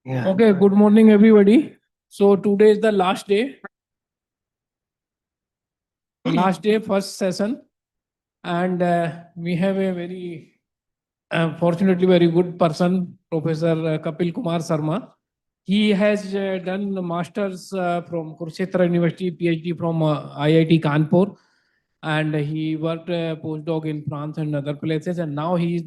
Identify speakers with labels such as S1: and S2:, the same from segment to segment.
S1: Yeah.
S2: Okay, good morning, everybody. So today is the last day, first session, and we have a very, fortunately, very good person, Professor Kapil Kumar Sharma. He has done the masters from Kurukshetra University, PhD from IIT Kanpur, and he worked postdoc in France and other places. And now he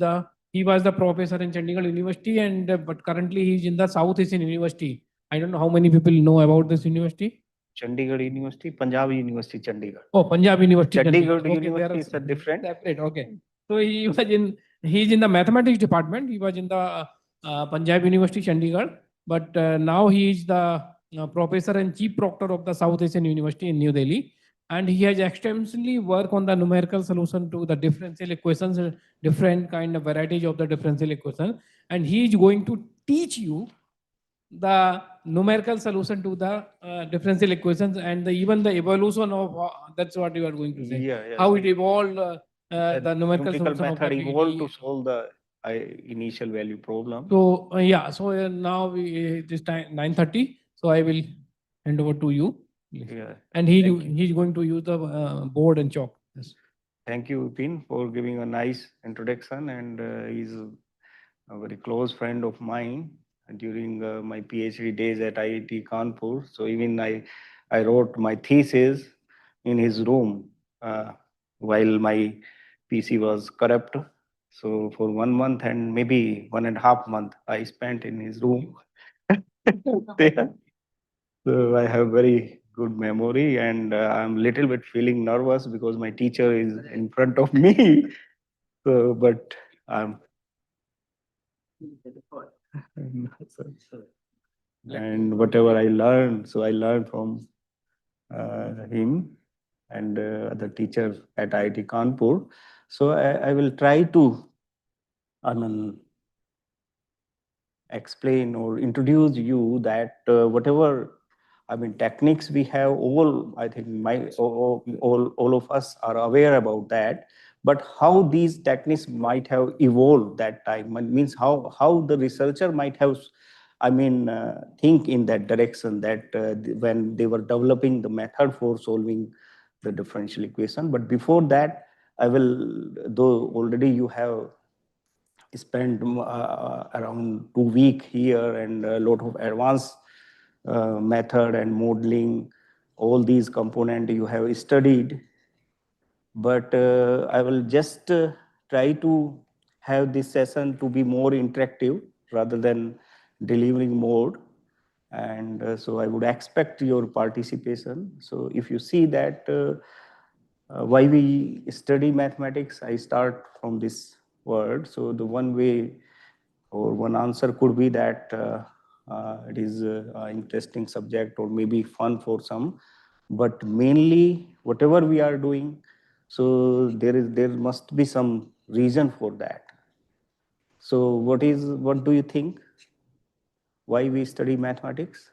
S2: was the professor in Chandigarh University, and but currently he is in the South Asian University. I don't know how many people know about this university.
S1: Chandigarh University, Punjab University, Chandigarh.
S2: Oh, Punjab University.
S1: Chandigarh
S2: Okay,
S1: University is a different.
S2: separate. Okay, so he's in the mathematics department. He was in the Punjab University, Chandigarh, but now he is the professor and chief proctor of the South Asian University in New Delhi. And he has extensively worked on the numerical solution to the differential equations, different kind of varieties of the differential equation. And he is going to teach you the numerical solution to the differential equations and even the evolution of that's what you are going to say.
S1: Yeah, yeah.
S2: How it evolved,
S1: That
S2: the numerical solution of the
S1: method evolved to
S2: PD.
S1: solve the initial value problem.
S2: So yeah, so now it is time 9:30. So I will hand over to you.
S1: Yeah.
S2: And he's going to use the board and chalk. Yes.
S1: Thank you, Bipin, for giving a nice introduction. And he's a very close friend of mine during my PhD days at IIT Kanpur. So even I wrote my thesis in his room while my PC was corrupt. So for 1 month and maybe 1.5 months, I spent in his room. There. So I have very good memory, and I'm little bit feeling nervous because my teacher is in front of me. So, but I'm and whatever I learned, so I learned from him and other teachers at IIT Kanpur. So I will try to, I mean, explain or introduce you that whatever I mean techniques we have, all I think all of us are aware about that. But how these techniques might have evolved that time means how the researcher might have, I mean, think in that direction that when they were developing the method for solving the differential equation. But before that, I will, though already you have spent around 2 weeks here and a lot of advanced method and modeling, all these components you have studied. But I will just try to have this session to be more interactive rather than delivering mode. And so I would expect your participation. So if you see that why we study mathematics, I start from this word. So the one way or one answer could be that it is an interesting subject or maybe fun for some, but mainly whatever we are doing, so there must be some reason for that. So what do you think? Why we study mathematics?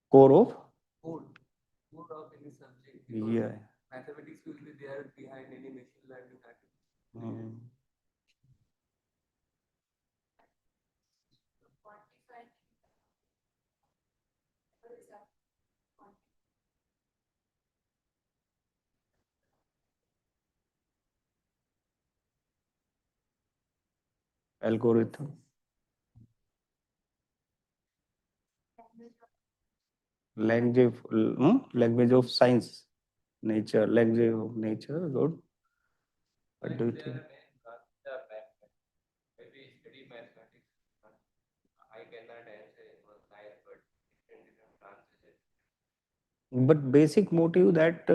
S1: Core of? Yeah.
S3: Mathematics will be there behind any machine learning artificial.
S1: Mm. Algorithm. Language of science, nature, language of nature. Good. What do you think?
S3: Maybe study mathematics. I cannot answer it was like, but different answers.
S1: But basic motive that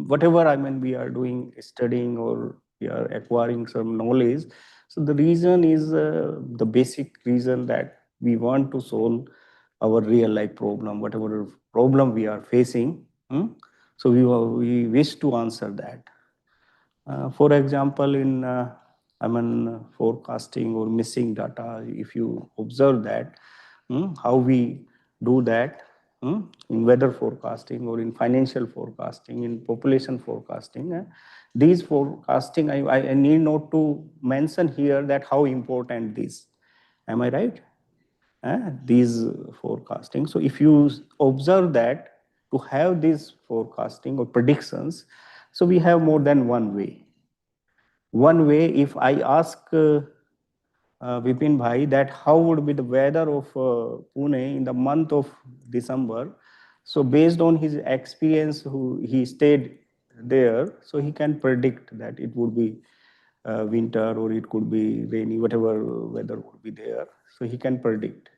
S1: whatever I mean we are doing studying or we are acquiring some knowledge, so the reason is the basic reason that we want to solve our real life problem, whatever problem we are facing. So we wish to answer that. For example, in I mean forecasting or missing data, if you observe that, how we do that in weather forecasting or in financial forecasting, in population forecasting. These forecasting, I need not to mention here that how important this. Am I right? These forecasting. So if you observe that to have this forecasting or predictions, so we have more than one way. One way, if I ask Bipin Bhai that how would be the weather of Pune in the month of December, so based on his experience, who he stayed there, so he can predict that it would be winter or it could be rainy, whatever weather would be there. So he can predict.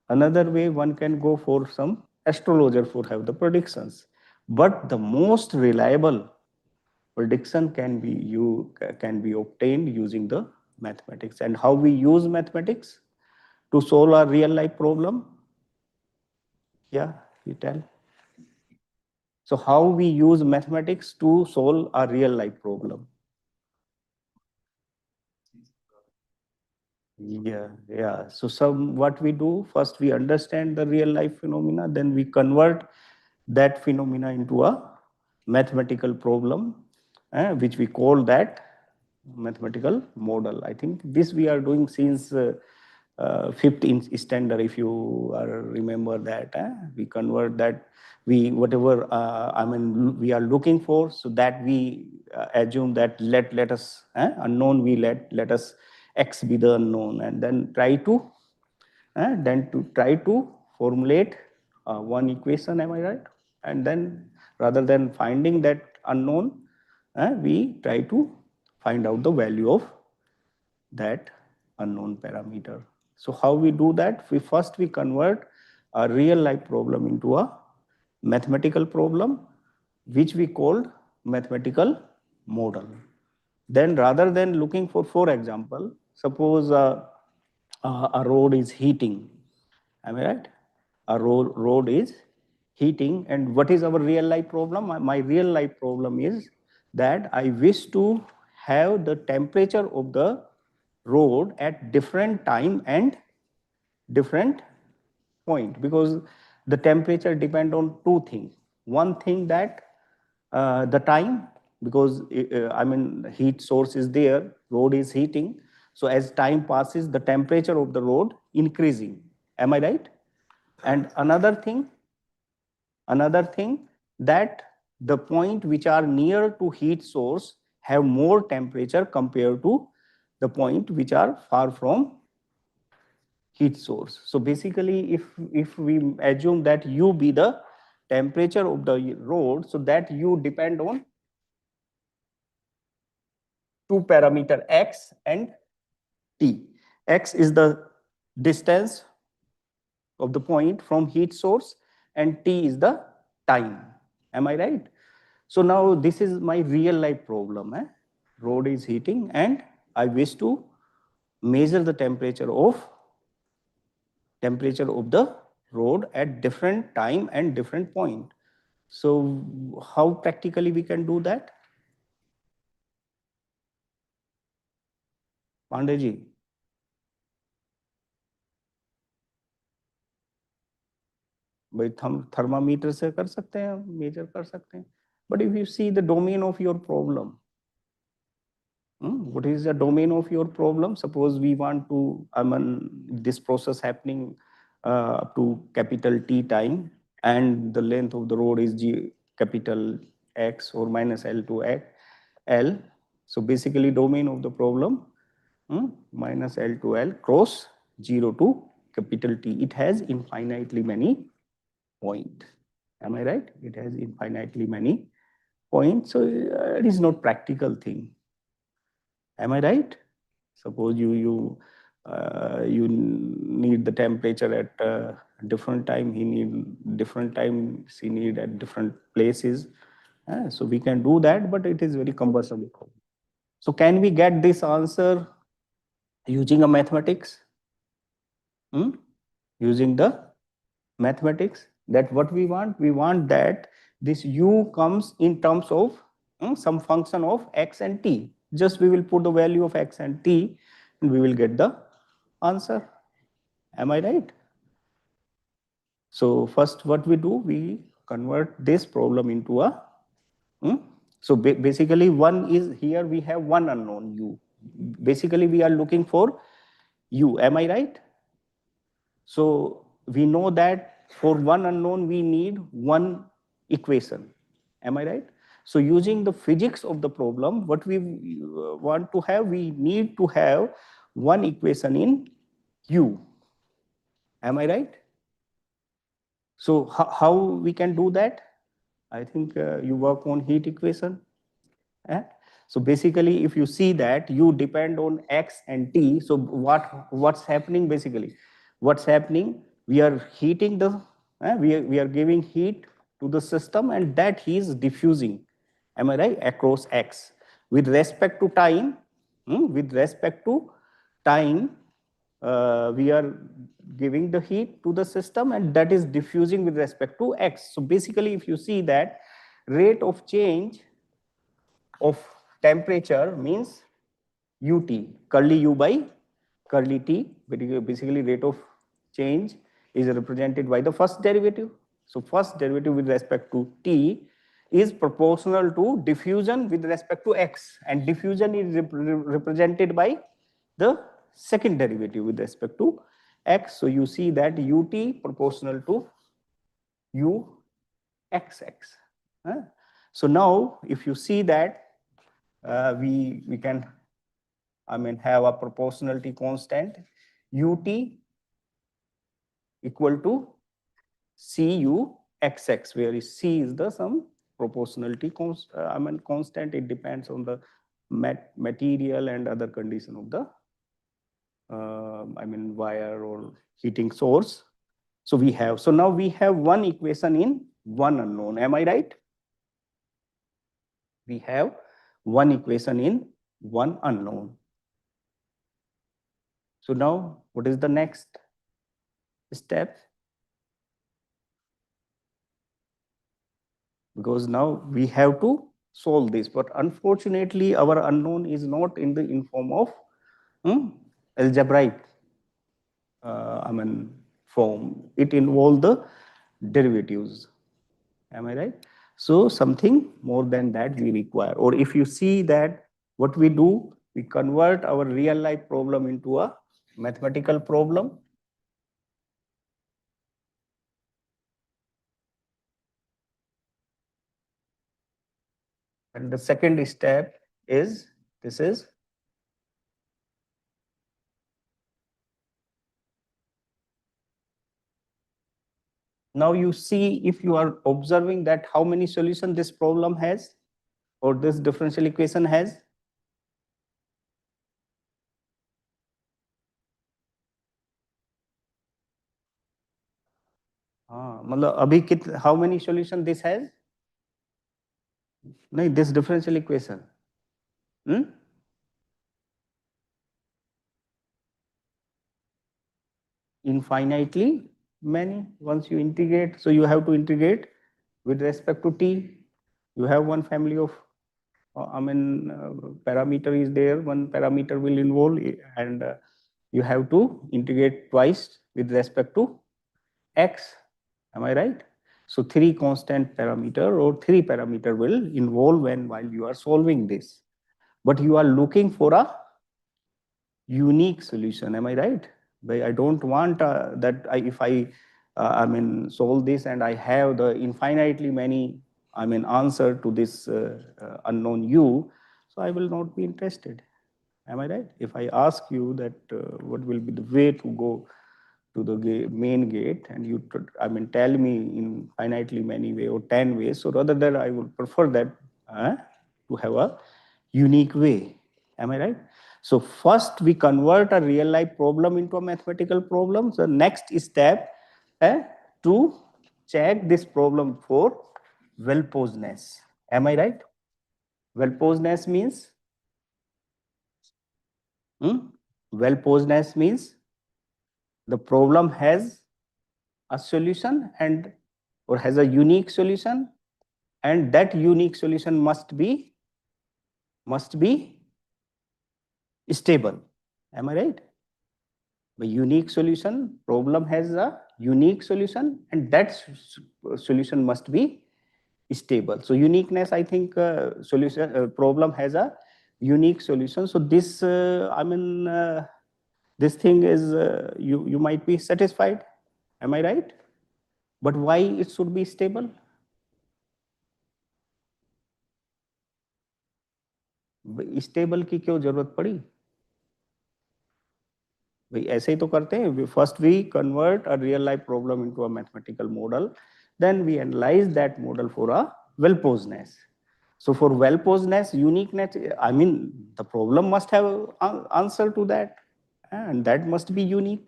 S1: Another way, one can go for some astrologer for have the predictions. But the most reliable prediction can be obtained using the mathematics. And how we use mathematics to solve our real life problem? Yeah, you tell. So how we use mathematics to solve a real life problem? Yeah. So what we do, first we understand the real life phenomena, then we convert that phenomena into a mathematical problem, which we call that mathematical model. I think this we are doing since fifth standard, if you remember that. We convert that, we whatever we are looking for, so that we assume that let us unknown, we let us x be the unknown, and then try to formulate one equation. Am I right? And then rather than finding that unknown, we try to find out the value of that unknown parameter. So how we do that? We convert a real life problem into a mathematical problem, which we called mathematical model. Then rather than looking for example, suppose a road is heating. Am I right? A road is heating, and what is our real life problem? My real life problem is that I wish to have the temperature of the road at different time and different point, because the temperature depend on two things. One thing that the time, because heat source is there, road is heating, so as time passes the temperature of the road increasing. Am I right? And another thing that the point which are near to heat source have more temperature compared to the point which are far from heat source. So basically, if we assume that U be the temperature of the road, so that U depend on two parameter x and t. X is the distance of the point from heat source, and t is the time. Am I right? So now this is my real life problem. Road is heating and I wish to measure the temperature of the road at different time and different point. So how practically we can do that? Pandey ji, भाई thermometer से कर सकते हैं, major कर सकते हैं. But if you see the domain of your problem, what is the domain of your problem? Suppose we want to, this process happening up to capital T time, and the length of the road is capital X or minus L to L. So basically domain of the problem, minus L to L cross 0 to capital T. It has infinitely many points. Am I right? It has infinitely many points. So it is not practical thing. Am I right? Suppose you need the temperature at different time. He need different time. She need at different places. So we can do that, but it is very cumbersome. So can we get this answer using a mathematics? Using the mathematics, that what we want that this u comes in terms of some function of x and t. Just we will put the value of x and t and we will get the answer. Am I right? So first what we do, we convert this problem into a so basically one is here, we have one unknown u. Basically we are looking for U. Am I right? So we know that for one unknown, we need one equation. Am I right? So using the physics of the problem, what we want to have, we need to have one equation in U. Am I right? So how we can do that? I think you work on heat equation. Eh? So basically, if you see that you depend on X and T, so what's happening basically? What's happening? We are heating the, we are giving heat to the system, and that heat is diffusing. Am I right? Across X. With respect to time, with respect to time, we are giving the heat to the system, and that is diffusing with respect to X. So basically, if you see that rate of change of temperature means ut, curly u by curly t, basically rate of change is represented by the first derivative. So first derivative with respect to t is proportional to diffusion with respect to x, and diffusion is represented by the second derivative with respect to x. So you see that ut proportional to u xx. So now if you see that we can have a proportionality constant ut equal to cu xx, where c is the some proportionality constant. It depends on the material and other condition of the wire or heating source. So now we have one equation in one unknown. Am I right? We have one equation in one unknown. So now what is the next step? Because now we have to solve this, but unfortunately our unknown is not in the form of algebraic form. It involves the derivatives. Am I right? So something more than that we require. Or if you see that what we do, we convert our real life problem into a mathematical problem. And the second step is this. Now you see, if you are observing that how many solutions this problem has or this differential equation has. How many solution this has? No, this differential equation. Infinitely many. Once you integrate, so you have to integrate with respect to t. You have one family of parameter is there. One parameter will involve, and you have to integrate twice with respect to x. Am I right? So three constant parameter or three parameter will involve while you are solving this. But you are looking for a unique solution. Am I right? But I don't want that if I solve this and I have the infinitely many answer to this unknown u, so I will not be interested. Am I right? If I ask you that what will be the way to go to the main gate, and you tell me in finitely many way or 10 ways, so rather than I would prefer that to have a unique way. Am I right? So first we convert a real life problem into a mathematical problem. So next step to check this problem for well-posedness. Am I right? Well-posedness means well-posedness means the problem has a solution or has a unique solution, and that unique solution must be stable. Am I right? The unique solution, problem has a unique solution, and that solution must be stable. So uniqueness, I think problem has a unique solution. So this this thing is, you might be satisfied. Am I right? But why it should be stable? Stable की क्यों जरूरत पड़ी? भाई ऐसे ही तो करते हैं. First we convert a real life problem into a mathematical model, then we analyse that model for a well posedness. So for well posedness, uniqueness, I mean, the problem must have answer to that, and that must be unique,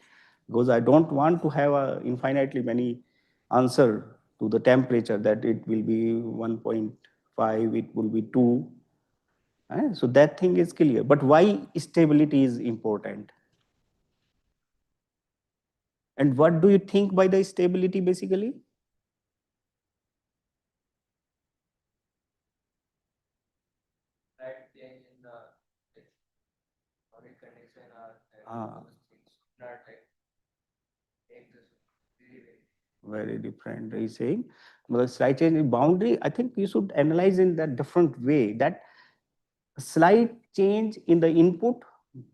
S1: because I don't want to have a infinitely many answer to the temperature, that it will be 1.5, it will be 2. So that thing is clear. But why stability is important? And what do you think by the stability basically?
S3: Slight change in the economic condition or
S1: Ah.
S3: those things should not like make this very
S1: Very different. He's saying, well, slight change in boundary, I think you should analyze in that different way, that slight change in the input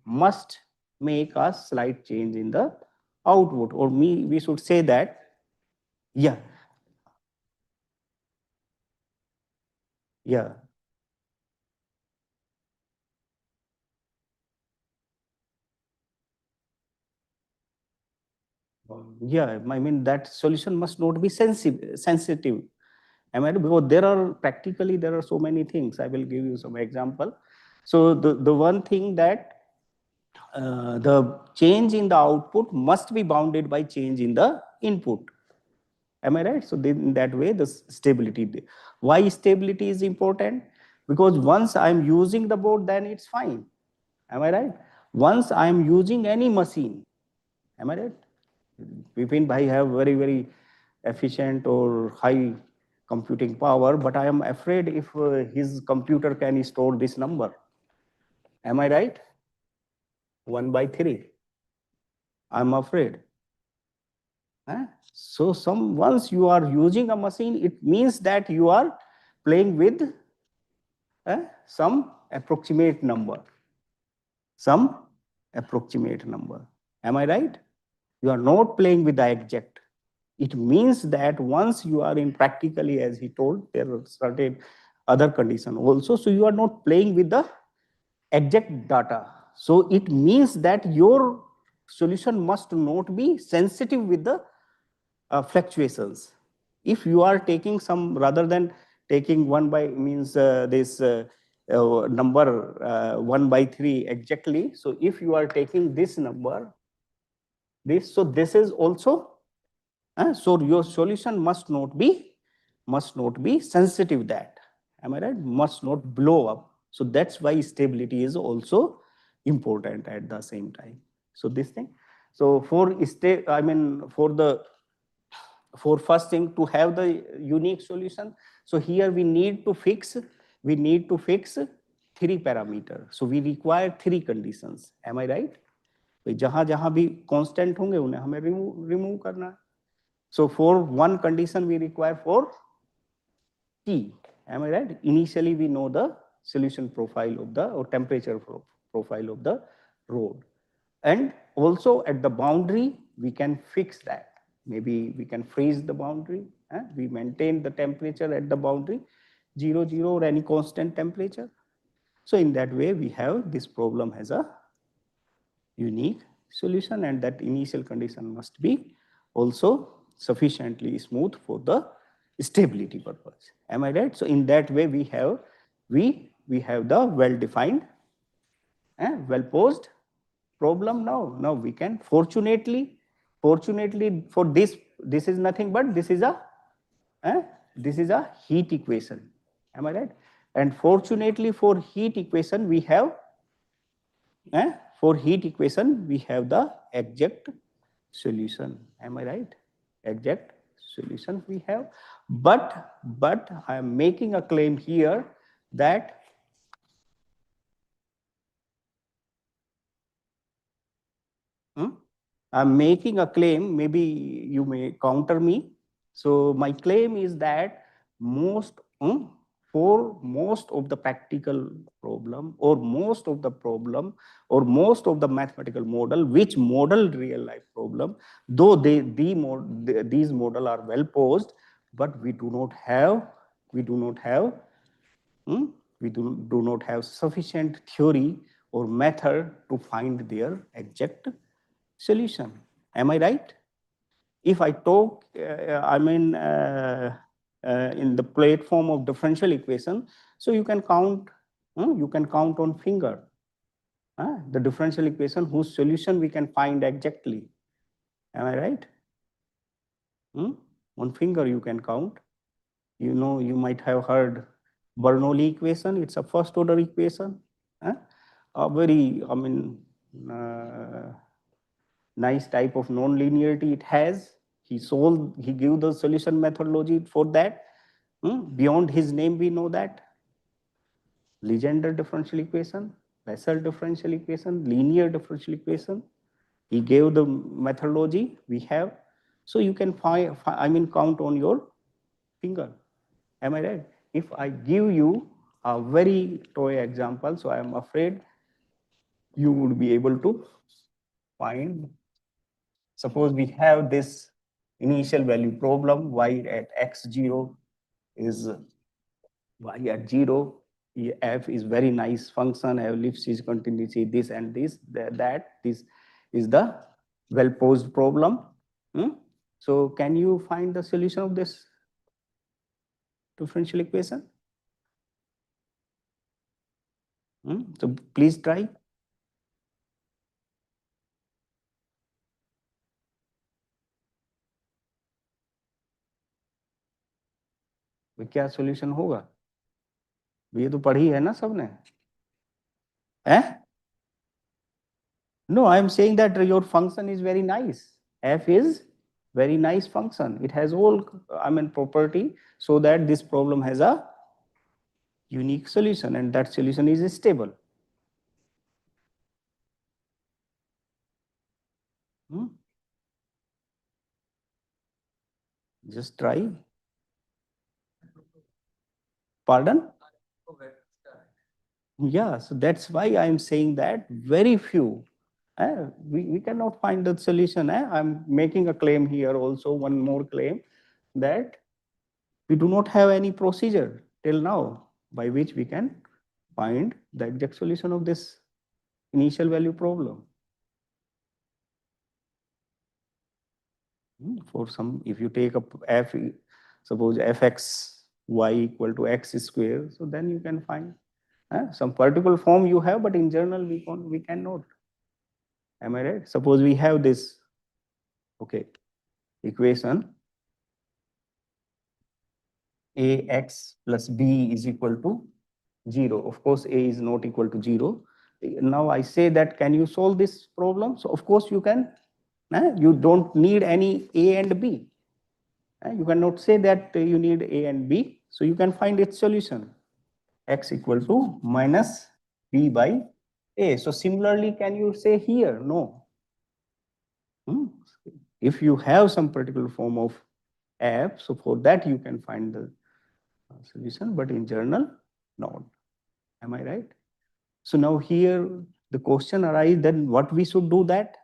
S1: must make a slight change in the output, or we should say that, yeah, yeah, yeah. I mean, that solution must not be sensitive. Am I right? Because there are so many things. I will give you some example. So the one thing that the change in the output must be bounded by change in the input. Am I right? So in that way, the stability. Why stability is important? Because once I'm using the board, then it's fine. Am I right? Once I'm using any machine, am I right? Bipin bhai have very, very efficient or high computing power, but I am afraid if his computer can store this number. Am I right? 1/3. I'm afraid. So once you are using a machine, it means that you are playing with some approximate number. Some approximate number. Am I right? You are not playing with the exact. It means that once you are in practically, as he told, there are certain other condition also. So you are not playing with the exact data. So it means that your solution must not be sensitive with the fluctuations. If you are taking some, rather than taking 1 by means this number 1/3 exactly, so if you are taking this number, so this is also, so your solution must not be sensitive, that, am I right? Must not blow up. So that's why stability is also important at the same time. So this thing. So for first thing to have the unique solution, so here we need to fix 3 parameter. So we require 3 conditions. Am I right? जहां जहां भी constant होंगे उन्हें हमें remove करना है. So for one condition we require for T. Am I right? Initially we know the solution profile of the, or temperature profile of the road. And also at the boundary we can fix that. Maybe we can freeze the boundary. We maintain the temperature at the boundary 0, 0 or any constant temperature. So in that way we have this problem has a unique solution, and that initial condition must be also sufficiently smooth for the stability purpose. Am I right? So in that way we have the well-defined, well posed problem. Now we can fortunately for this is nothing but this is a heat equation. Am I right? And fortunately for heat equation we have the exact solution. Am I right? Exact solution we have. But I am making a claim here that I'm making a claim, maybe you may counter me. So my claim is that most for most of the practical problem or most of the problem or most of the mathematical model which model real life problem, though these model are well posed, but we do not have do not have sufficient theory or method to find their exact solution. Am I right? If I talk, in the platform of differential equation, so you can count on finger the differential equation whose solution we can find exactly. Am I right? On finger you can count. You know, you might have heard Bernoulli equation. It's a first order equation. A very, nice type of non-linearity it has. He gave the solution methodology for that. Beyond his name, we know that. Legendre differential equation, Bessel differential equation, linear differential equation. He gave the methodology we have. So you can count on your finger. Am I right? If I give you a very toy example, so I am afraid you would be able to find. Suppose we have this initial value problem, y at x0 is y at 0. F is very nice function, have Lipschitz continuity, this and this, that. This is the well posed problem. So can you find the solution of this differential equation? So please try. क्या solution होगा? ये तो पढ़ी है ना सबने? No, I am saying that your function is very nice. F is very nice function. It has all, property so that this problem has a unique solution and that solution is stable. Just try. Pardon? Yeah, so that's why I am saying that very few. We cannot find the solution. I'm making a claim here also, one more claim, that we do not have any procedure till now by which we can find the exact solution of this initial value problem. For some, if you take a f, suppose fx y equal to x square, so then you can find some particular form you have, but in general we cannot. Am I right? Suppose we have this, okay, equation ax plus b is equal to 0. Of course, a is not equal to 0. Now I say that, can you solve this problem? So of course you can. You don't need any a and b. You cannot say that you need a and b. So you can find its solution. X equal to minus b by a. So similarly, can you say here? No. If you have some particular form of f, so for that you can find the solution, but in general, not. Am I right? So now here the question arises, then what we should do that?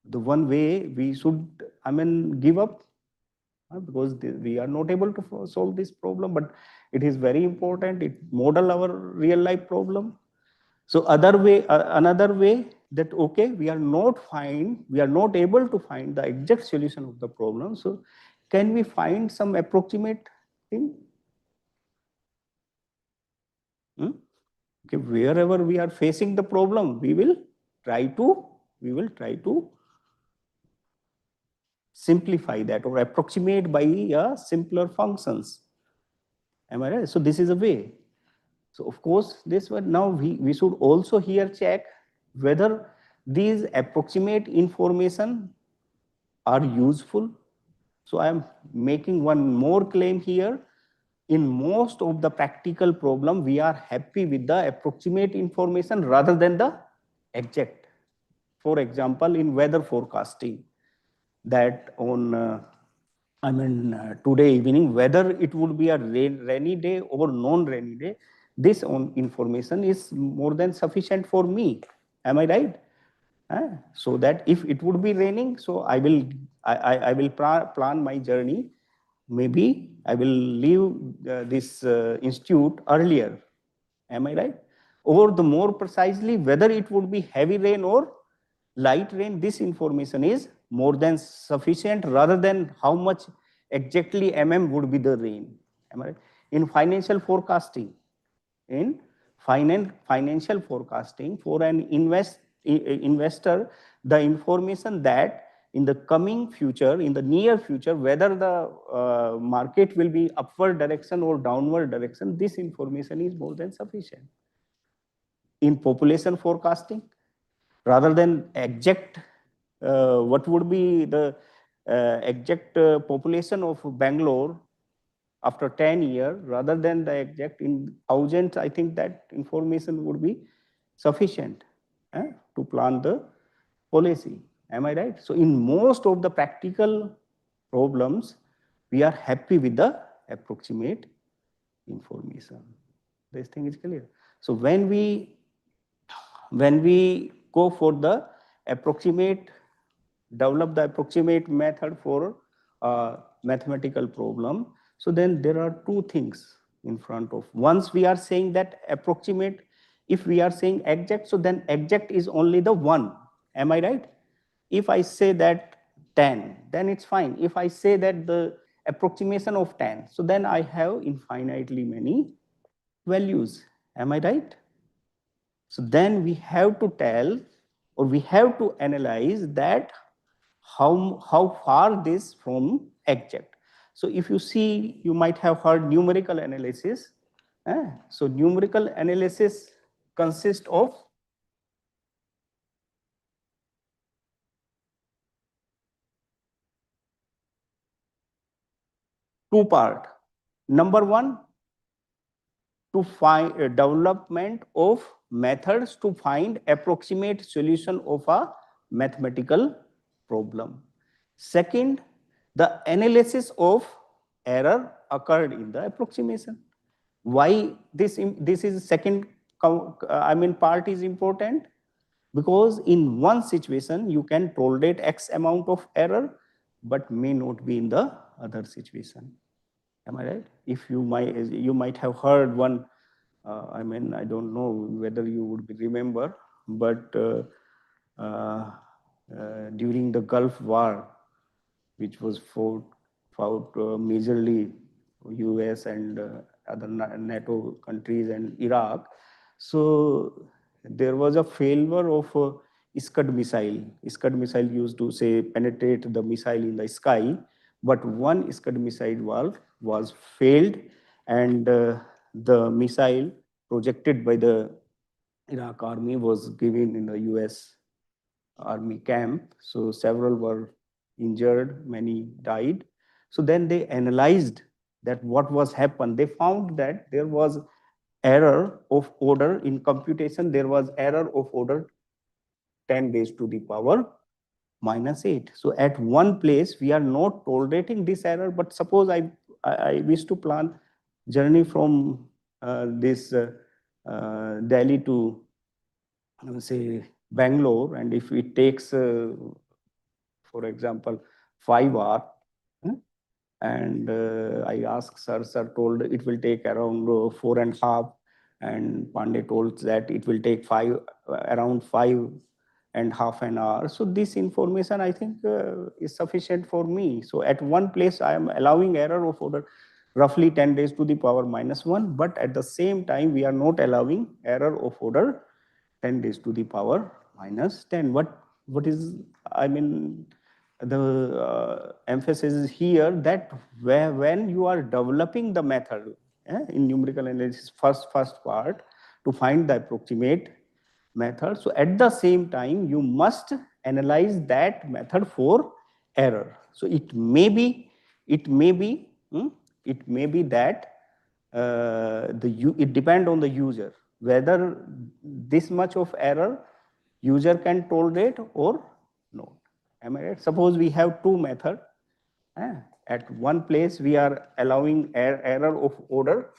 S1: The one way we should, give up, because we are not able to solve this problem, but it is very important. It model our real life problem. So another way that, okay, we are not able to find the exact solution of the problem. So can we find some approximate thing? Okay, wherever we are facing the problem, we will try to simplify that or approximate by simpler functions. Am I right? So this is a way. So of course, this one, now we should also here check whether these approximate information are useful. So I am making one more claim here. In most of the practical problem, we are happy with the approximate information rather than the exact. For example, in weather forecasting, that on today evening, whether it would be a rainy day or non-rainy day, this information is more than sufficient for me. Am I right? So that if it would be raining, so I will plan my journey. Maybe I will leave this institute earlier. Am I right? Or the more precisely, whether it would be heavy rain or light rain, this information is more than sufficient rather than how much exactly would be the rain. Am I right? In financial forecasting, in financial forecasting for an investor, the information that in the coming future, in the near future, whether the market will be upward direction or downward direction, this information is more than sufficient. In population forecasting, rather than exact what would be the exact population of Bangalore after 10 years, rather than the exact in thousands, I think that information would be sufficient to plan the policy. Am I right? So in most of the practical problems, we are happy with the approximate information. This thing is clear. So when we go for the approximate, develop the approximate method for mathematical problem, so then there are two things in front of. Once we are saying that approximate, if we are saying exact, so then exact is only the one. Am I right? If I say that 10, then it's fine. If I say that the approximation of 10, so then I have infinitely many values. Am I right? So then we have to tell, or we have to analyze that how far this from exact. So if you see, you might have heard numerical analysis. So numerical analysis consists of two parts. Number one, to find a development of methods to find approximate solution of a mathematical problem. Second, the analysis of error occurred in the approximation. Why this is second part is important? Because in one situation you can tolerate X amount of error, but may not be in the other situation. Am I right? If you might have heard one, I don't know whether you would remember, but during the Gulf War, which was fought majorly US and other NATO countries and Iraq. So there was a failure of Scud missile. Scud missile used to say penetrate the missile in the sky, but one Scud missile was failed, and the missile projected by the Iraq army was given in the US army camp. So several were injured, many died. So then they analyzed that what was happened. They found that there was error of order in computation. There was error of order 10 raised to the power -8. So at one place we are not tolerating this error. But suppose I wish to plan journey from this Delhi to say Bangalore, and if it takes for example 5 hours, and I asked sir told it will take around 4.5, and Pandey told that it will take around 5.5 an hour. So this information I think is sufficient for me. So at one place I am allowing error of order roughly 10 raised to the power -1, but at the same time we are not allowing error of order 10 raised to the power -10. What is, the emphasis is here that when you are developing the method in numerical analysis, first part, to find the approximate method, so at the same time you must analyze that method for error. So it may be that it depend on the user whether this much of error user can tolerate or not. Am I right? Suppose we have two methods, at one place we are allowing error of order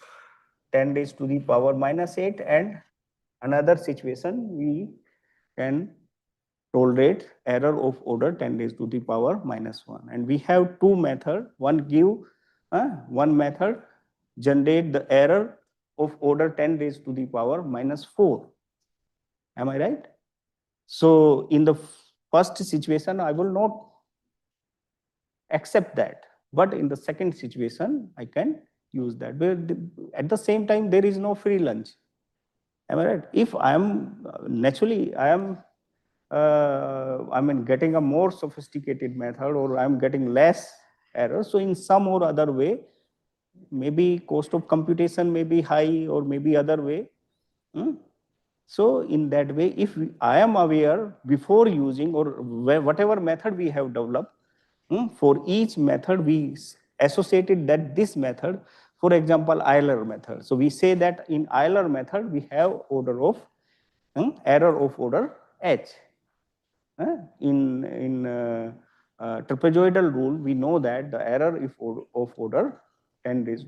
S1: 10 raised to the power minus 8, and another situation we can tolerate error of order 10 raised to the power minus 1. And we have two methods. One method generate the error of order 10 raised to the power minus 4. Am I right? So in the first situation, I will not accept that. But in the second situation, I can use that. But at the same time, there is no free lunch. Am I right? If I am naturally, I am getting a more sophisticated method, or I am getting less error. So in some or other way, maybe cost of computation may be high, or maybe other way. So in that way, if I am aware before using, or whatever method we have developed, for each method we associated that this method, for example, Euler method. So we say that in Euler method we have order of error of order h. In trapezoidal rule, we know that the error of order 10 is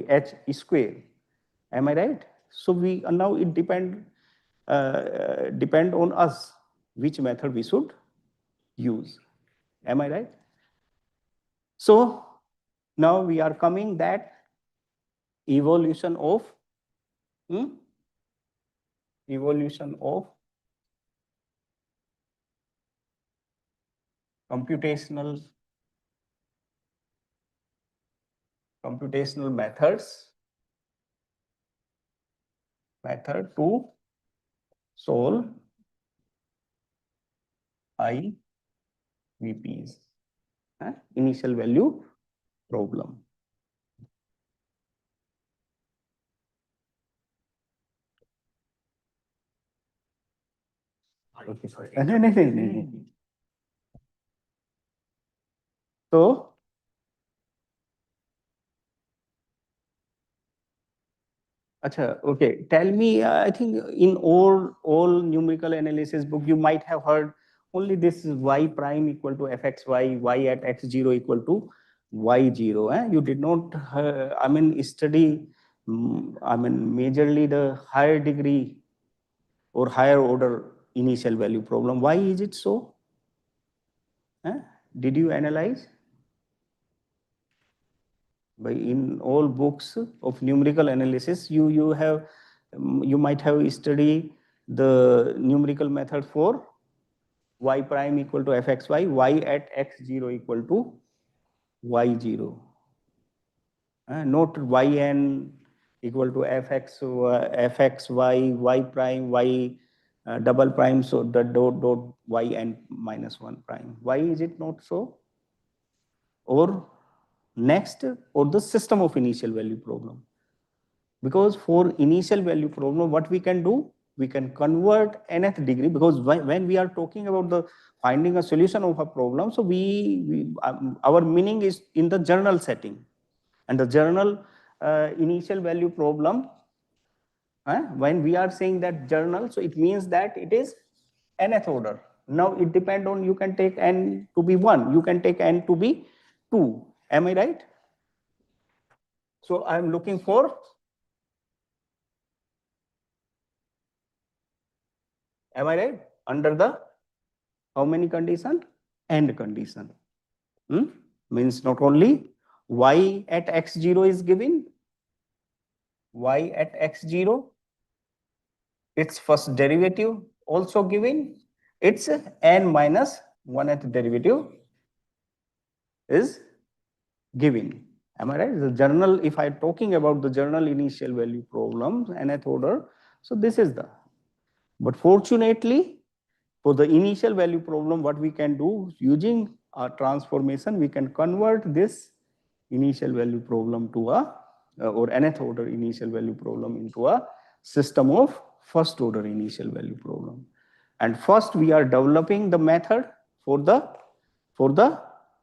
S1: h is square. Am I right? So we now it depend on us which method we should use. Am I right? So now we are coming that evolution of computational method to solve IVPs, initial value problem. Okay, sorry. No. So Acha, okay. Tell me, I think in all numerical analysis book, you might have heard only this y prime equal to fxy, y at x0 equal to y0. You did not, study, majorly the higher degree or higher order initial value problem. Why is it so? Did you analyze? By in all books of numerical analysis, you might have studied the numerical method for y prime equal to fxy, y at x0 equal to y0, not yn equal to fxy, y prime, y double prime, so the dot yn minus 1 prime. Why is it not so? Or next, or the system of initial value problem. Because for initial value problem, what we can do, we can convert nth degree, because when we are talking about the finding a solution of a problem, so our meaning is in the journal setting, and the journal initial value problem, when we are saying that journal, so it means that it is nth order. Now it depends on, you can take n to be 1, you can take n to be 2. Am I right? So I am looking for, am I right? Under the how many condition? End condition. Means not only y at x0 is given, y at x0, its first derivative also given, its n minus 1th derivative is given. Am I right? The journal, if I am talking about the journal initial value problems, nth order, so this is the, but fortunately, for the initial value problem, what we can do, using a transformation, we can convert this initial value problem to or nth order initial value problem into a system of first order initial value problem. And first we are developing the method for the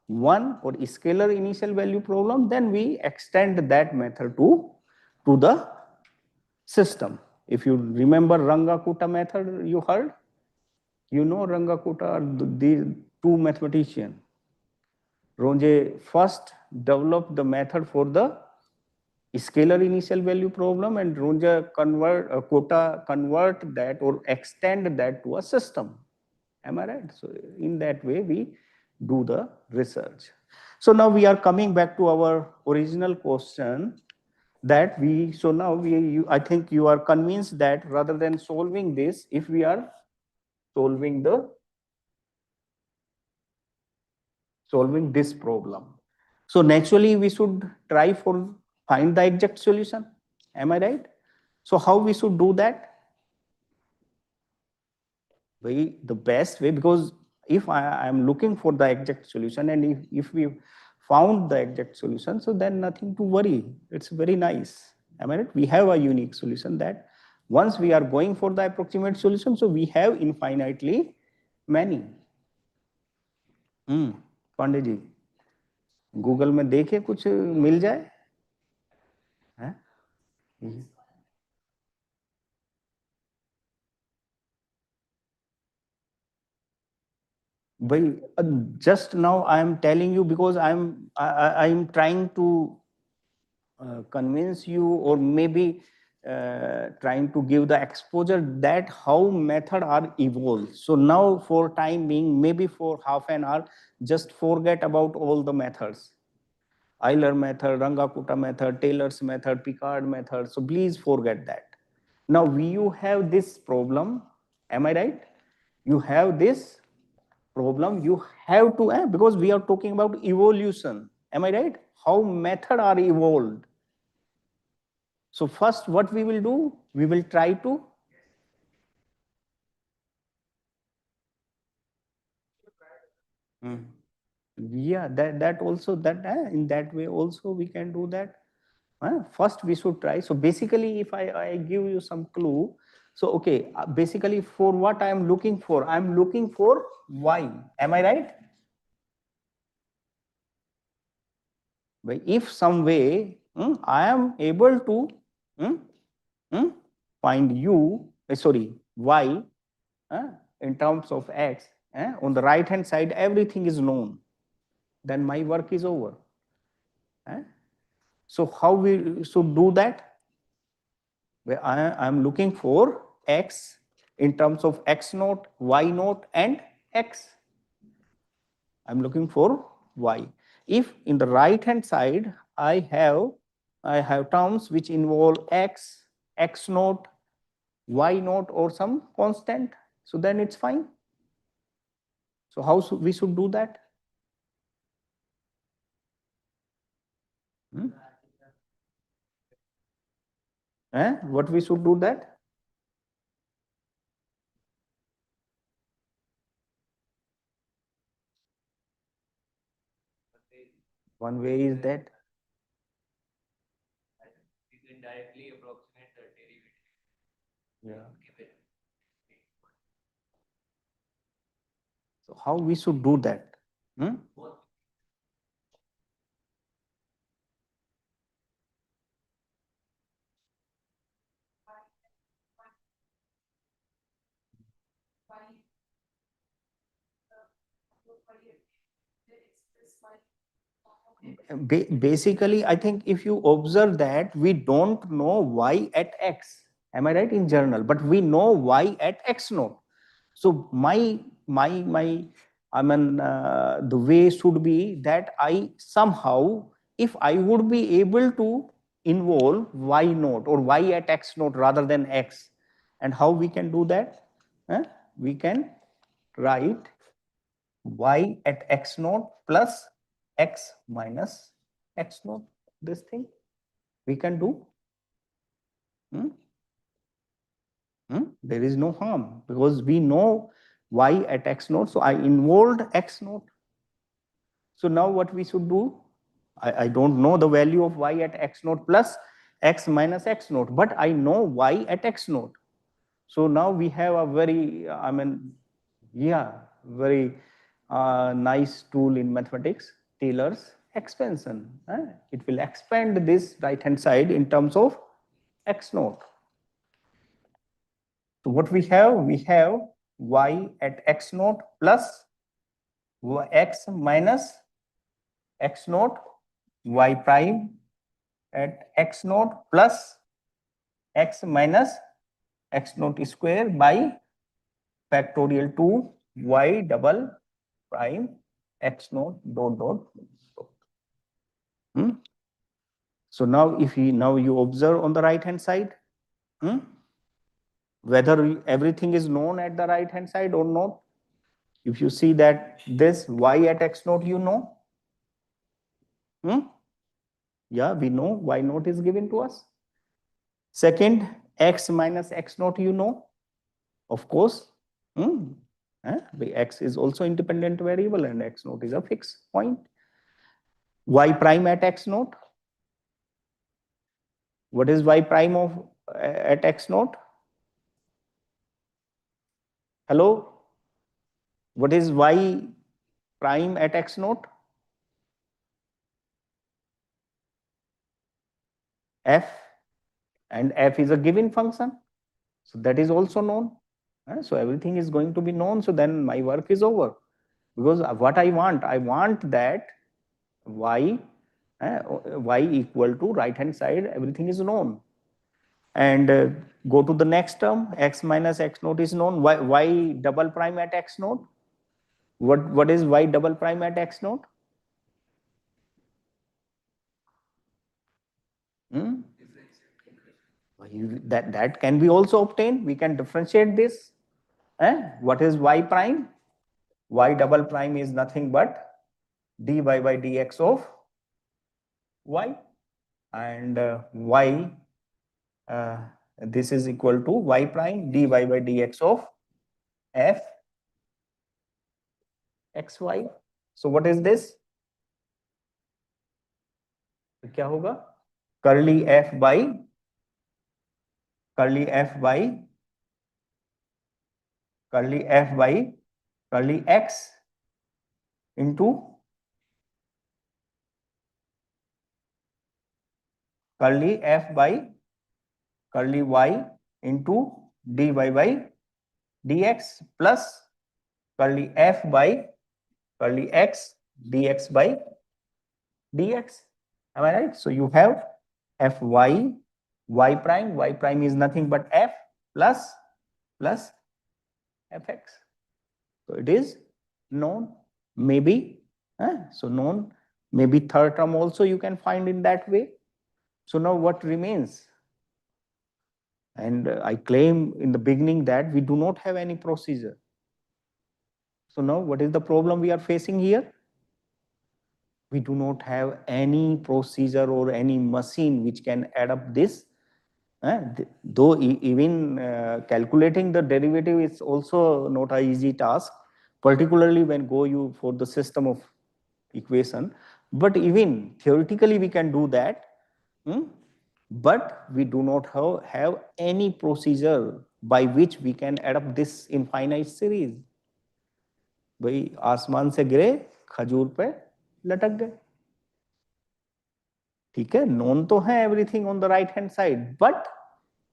S1: one or scalar initial value problem, then we extend that method to the system. If you remember Rangakuta method, you heard? You know Rangakuta are the two mathematicians. Ronje first developed the method for the scalar initial value problem, and Runja convert that or extend that to a system. Am I right? So in that way, we do the research. So now we are coming back to our original question that I think you are convinced that rather than solving this, if we are solving this problem, so naturally we should try for find the exact solution. Am I right? So how we should do that? The best way, because if I am looking for the exact solution, and if we found the exact solution, so then nothing to worry. It's very nice. Am I right? We have a unique solution that once we are going for the approximate solution, so we have infinitely many. Pandey ji Google में देखे कुछ मिल जाए है? Just now I am telling you because I'm trying to convince you, or maybe trying to give the exposure that how method are evolved. So now for time being, maybe for half an hour, just forget about all the methods. Euler method, Rangakuta method, Taylor's method, Picard method. So please forget that. Now you have this problem. Am I right? You have this problem. You have to, because we are talking about evolution. Am I right? How method are evolved. So first what we will do, we will try to yeah, that also, that in that way also we can do that. First we should try. So basically if I give you some clue, so okay, basically for what I am looking for, I am looking for y. Am I right? But if some way I am able to find y in terms of x, on the right hand side everything is known, then my work is over. So how we should do that? Where I am looking for x in terms of x naught, y naught, and x. I'm looking for y. If in the right hand side I have terms which involve x, x naught, y naught, or some constant, so then it's fine. So how we should do that? What we should do that? One way is that
S3: You can directly approximate the derivative.
S1: yeah. So how we should do that? Basically, I think if you observe that we don't know y at x, am I right, in general, but we know y at x naught. So my I mean the way should be that I somehow, if I would be able to involve y naught or y at x naught rather than x, and how we can do that? We can write y at x naught plus x minus x naught. This thing we can do. There is no harm because we know y at x naught. So I involved x naught. So now what we should do? I don't know the value of y at x naught plus x minus x naught, but I know y at x naught. So now we have a very, very nice tool in mathematics, Taylor's expansion. It will expand this right hand side in terms of x naught. So what we have y at x naught plus x minus x naught y prime at x naught plus x minus x naught square by factorial 2 y double prime x naught dot dot dot. So now if you observe on the right hand side, whether everything is known at the right hand side or not. If you see that this y at x naught you know, yeah, we know y naught is given to us. Second, x minus x naught you know, of course. X is also independent variable and x naught is a fixed point. Y prime at x naught. What is y prime of at x naught? Hello? What is y prime at x naught? F, and f is a given function. So that is also known. So everything is going to be known. So then my work is over. Because what I want that y equal to right hand side, everything is known. And go to the next term, x minus x naught is known. Y double prime at x naught. What is y double prime at x naught? That can be also obtained. We can differentiate this. What is y prime? Y double prime is nothing but dy by dx of y, and y this is equal to y prime dy by dx of f xy. So what is this? क्या होगा? curly f by curly x into curly f by curly y into dy by dx plus curly f by curly x dx by dx. Am I right? So you have fy, y prime is nothing but f plus fx. So it is known, maybe. So known, maybe third term also you can find in that way. So now what remains? And I claim in the beginning that we do not have any procedure. So now what is the problem we are facing here? We do not have any procedure or any machine which can add up this. Though even calculating the derivative is also not an easy task, particularly when you for the system of equation. But even theoretically we can do that. But we do not have any procedure by which we can add up this infinite series. भाई आसमान से गिरे खजूर पे लटक गए. ठीक है, known तो है everything on the right hand side, but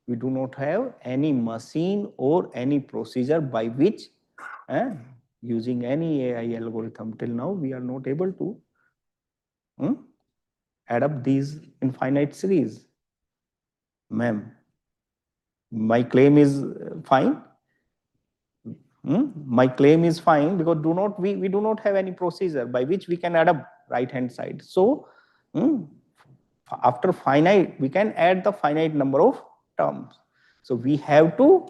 S1: we do not have any machine or any procedure by which using any AI algorithm till now we are not able to add up these infinite series. Ma'am, my claim is fine. My claim is fine because we do not have any procedure by which we can add up right hand side. So after finite we can add the finite number of terms. So we have to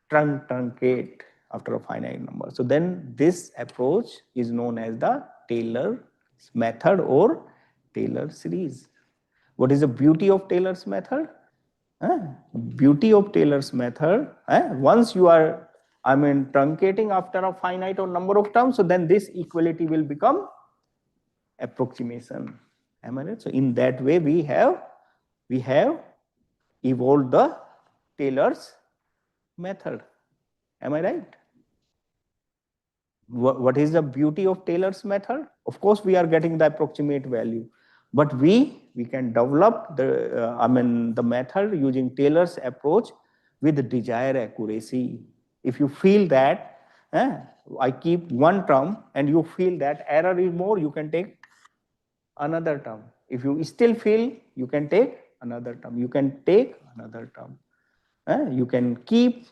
S1: truncate after a finite number. So then this approach is known as the Taylor's method or Taylor series. What is the beauty of Taylor's method? Beauty of Taylor's method, once you are truncating after a finite or number of terms, so then this equality will become approximation. Am I right? So in that way we have evolved the Taylor's method. Am I right? What is the beauty of Taylor's method? Of course we are getting the approximate value, but we can develop the the method using Taylor's approach with desired accuracy. If you feel that I keep one term and you feel that error is more, you can take another term. If you still feel, you can take another term. You can take another term. You can keep,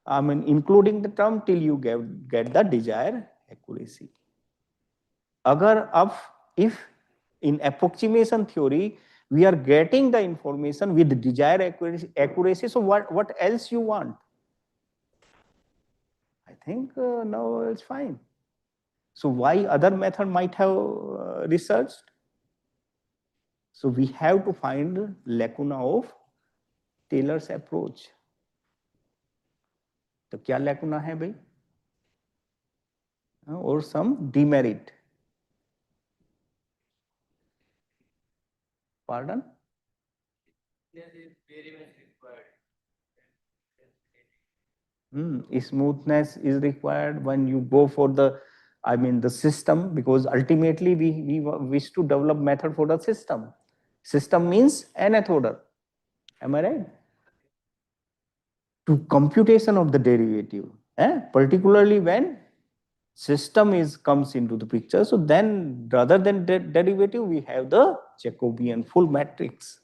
S1: including the term till you get the desired accuracy. If in approximation theory, we are getting the information with the desired accuracy, so what else you want? I think now it's fine. So why other method might have researched? So we have to find lacuna of Taylor's approach. तो क्या lacuna है भाई? Or some demerit. Pardon? Smoothness is required when you go for the, the system, because ultimately we wish to develop method for the system. System means nth order. Am I right? To computation of the derivative, particularly when system comes into the picture. So then rather than derivative, we have the Jacobian full matrix.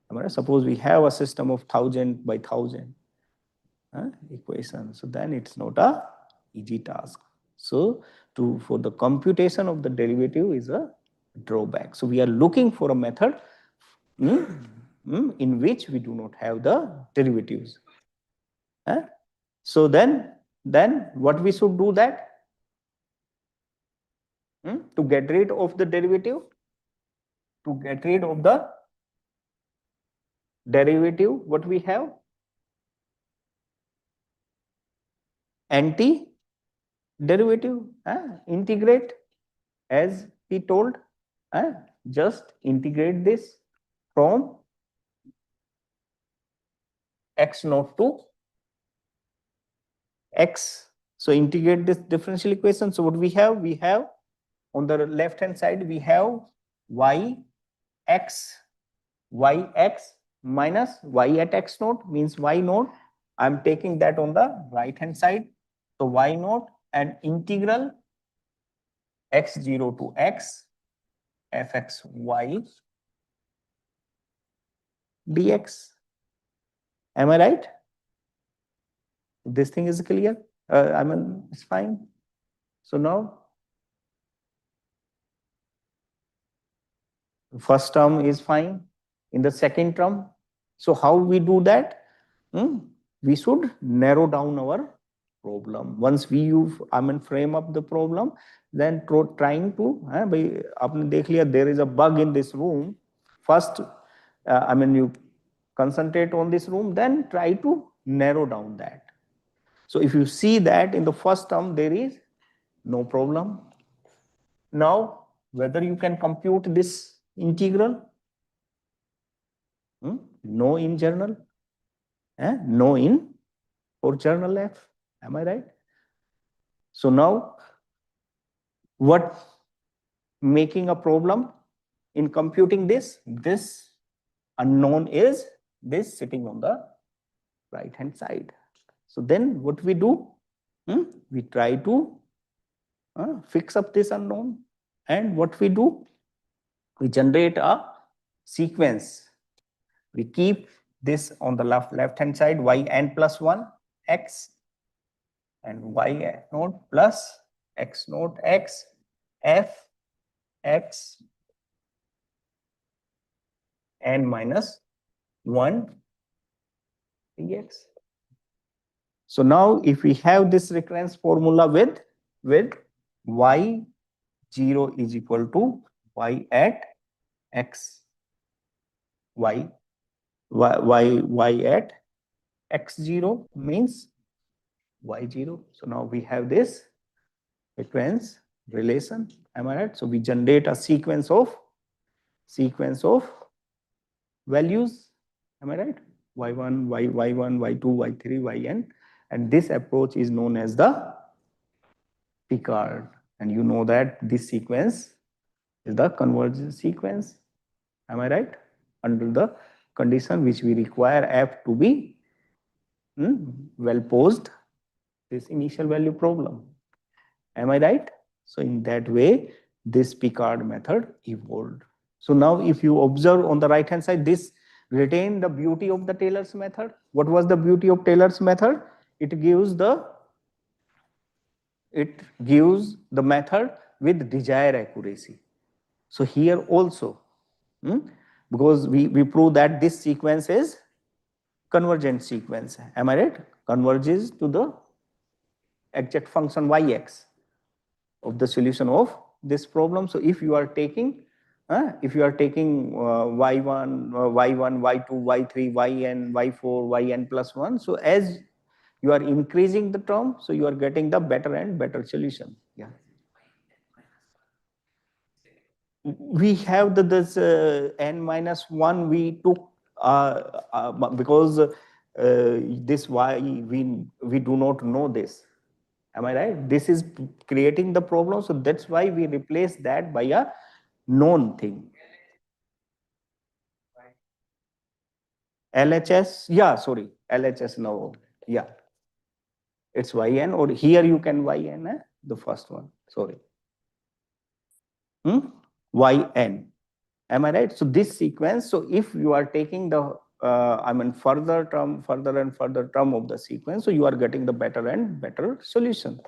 S1: Am I right? Suppose we have a system of 1000 by 1000 equation. So then it's not a easy task. So for the computation of the derivative is a drawback. So we are looking for a method in which we do not have the derivatives. So then what we should do that? To get rid of the derivative, what we have? Anti-derivative, integrate, as he told, just integrate this from x naught to x. So integrate this differential equation. So what we have? We have on the left hand side, we have yx minus y at x naught, means y naught. I'm taking that on the right hand side. So y naught and integral x0 to x fxy dx. Am I right? This thing is clear. It's fine. So now first term is fine. In the second term, so how we do that? We should narrow down our problem. Once we frame up the problem, then trying to, आपने देख लिया there is a bug in this room. First, you concentrate on this room, then try to narrow down that. So if you see that in the first term there is no problem. Now whether you can compute this integral? No in journal, no in for journal F. Am I right? So now what making a problem in computing this unknown is this sitting on the right hand side. So then what we do? We try to fix up this unknown, and what we do? We generate a sequence. We keep this on the left hand side, yn plus 1 x and y naught plus x naught x f x n minus 1 dx. So now if we have this recurrence formula with y0 is equal to y at x, y at x0 means y0. So now we have this recurrence relation. Am I right? So we generate a sequence of values. Am I right? y1, y1, y2, y3, yn, and this approach is known as the Picard. And you know that this sequence is the convergence sequence. Am I right? Under the condition which we require f to be well posed this initial value problem. Am I right? So in that way, this Picard method evolved. So now if you observe on the right hand side, this retain the beauty of the Taylor's method. What was the beauty of Taylor's method? It gives the method with desired accuracy. So here also, because we prove that this sequence is convergent sequence. Am I right? Converges to the exact function yx of the solution of this problem. So if you are taking y1, y2, y3, yn, y4, yn plus 1, so as you are increasing the term, so you are getting the better and better solution. Yeah. We have this n minus 1 we took because this y we do not know this. Am I right? This is creating the problem, so that's why we replace that by a known thing. LHS, yeah, sorry, LHS now, yeah, it's yn, or here you can yn, the first one, sorry, yn. Am I right? So this sequence, so if you are taking the further and further term of the sequence, so you are getting the better and better solution.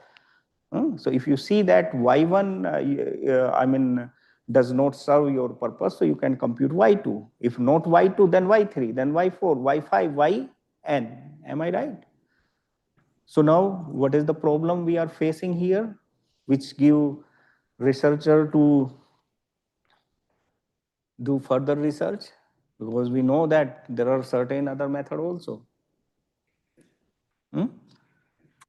S1: So if you see that y1 does not serve your purpose, so you can compute y2. If not y2, then y3, then y4, y5, yn. Am I right? So now what is the problem we are facing here, which give researcher to do further research? Because we know that there are certain other method also.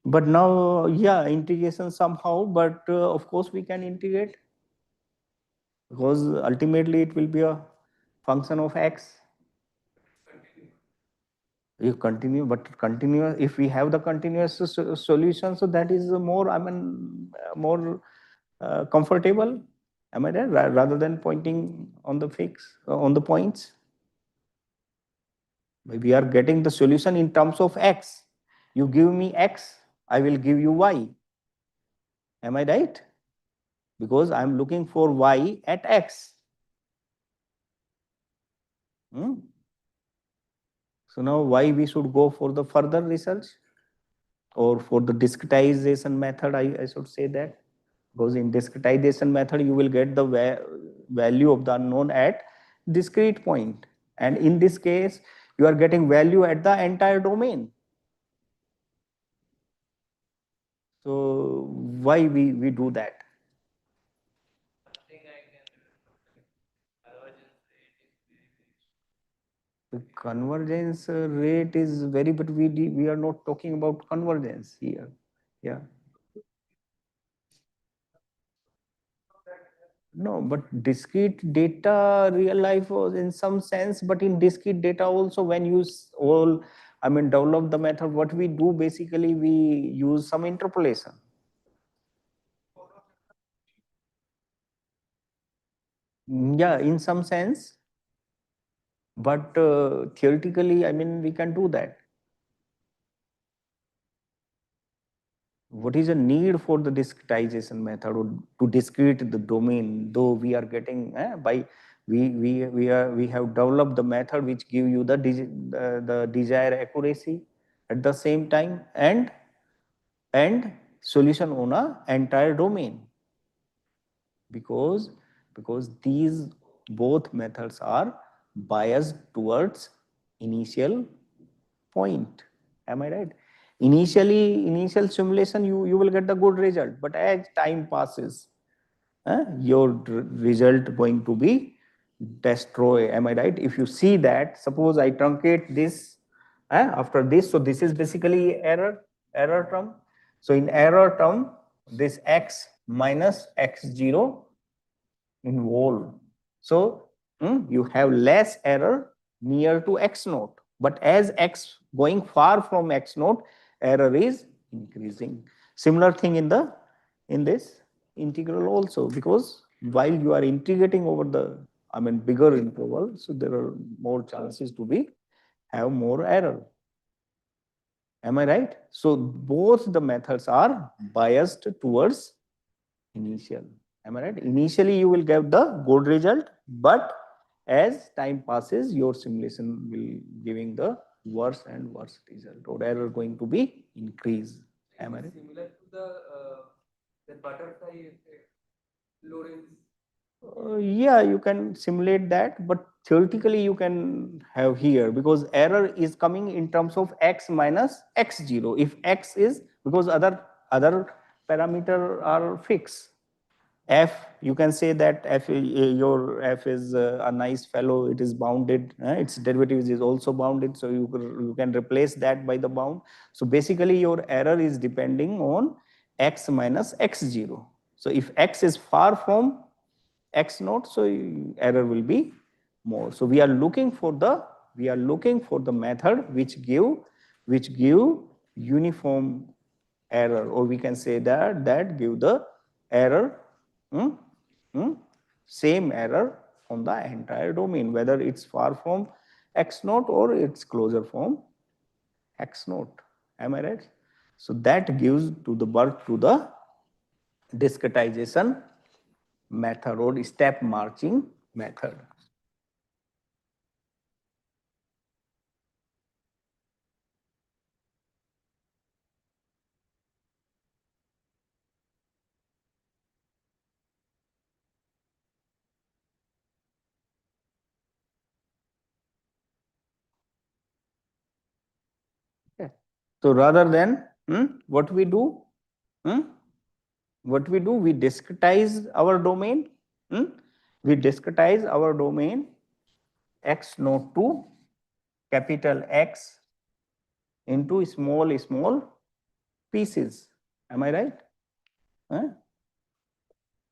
S1: But now, yeah, integration somehow, but of course we can integrate, because ultimately it will be a function of x. You continue, but continuous, if we have the continuous solution, so that is more, more comfortable. Am I right? Rather than pointing on the on the points. We are getting the solution in terms of x. You give me x, I will give you y. Am I right? Because I am looking for y at x. So now why we should go for the further research, or for the discretization method, I should say that. Because in discretization method, you will get the value of the unknown at discrete point. And in this case, you are getting value at the entire domain. So why we do that? The convergence rate is very, but we are not talking about convergence here. Yeah. No, but discrete data, real life was in some sense, but in discrete data also, when you develop the method, what we do basically, we use some interpolation. Yeah, in some sense, but theoretically, we can do that. What is the need for the discretization method, or to discrete the domain? Though we are getting we have developed the method which give you the desired accuracy at the same time, and solution on a entire domain, because these both methods are biased towards initial point. Am I right? Initial simulation, you will get the good result, but as time passes, your result going to be destroyed. Am I right? If you see that, suppose I truncate this after this, so this is basically error term. So in error term, this x minus x0 in whole. So you have less error near to x naught, but as x going far from x naught, error is increasing. Similar thing in this integral also, because while you are integrating over the bigger interval, so there are more chances to have more error. Am I right? So both the methods are biased towards initial. Am I right? Initially you will get the good result, but as time passes, your simulation will giving the worse and worse result, or error going to be increase. Am I right?
S3: Similar to the butterfly effect, Lorentz.
S1: Yeah, you can simulate that, but theoretically you can have here, because error is coming in terms of x minus x0. If x is, because other parameter are fixed. F, you can say that f, your f is a nice fellow, it is bounded, its derivative is also bounded, so you can replace that by the bound. So basically your error is depending on x minus x0. So if x is far from x naught, so error will be more. So we are looking for the method which give uniform error, or we can say that give the error, hmm, hmm, same error on the entire domain, whether it's far from x naught or it's closer from x naught. Am I right? So that gives to the birth to the discretization method or step marching method. Okay. So rather than what we do, hmm, we discretize our domain. Hmm, we discretize our domain x naught to capital X into small pieces. Am I right? Huh?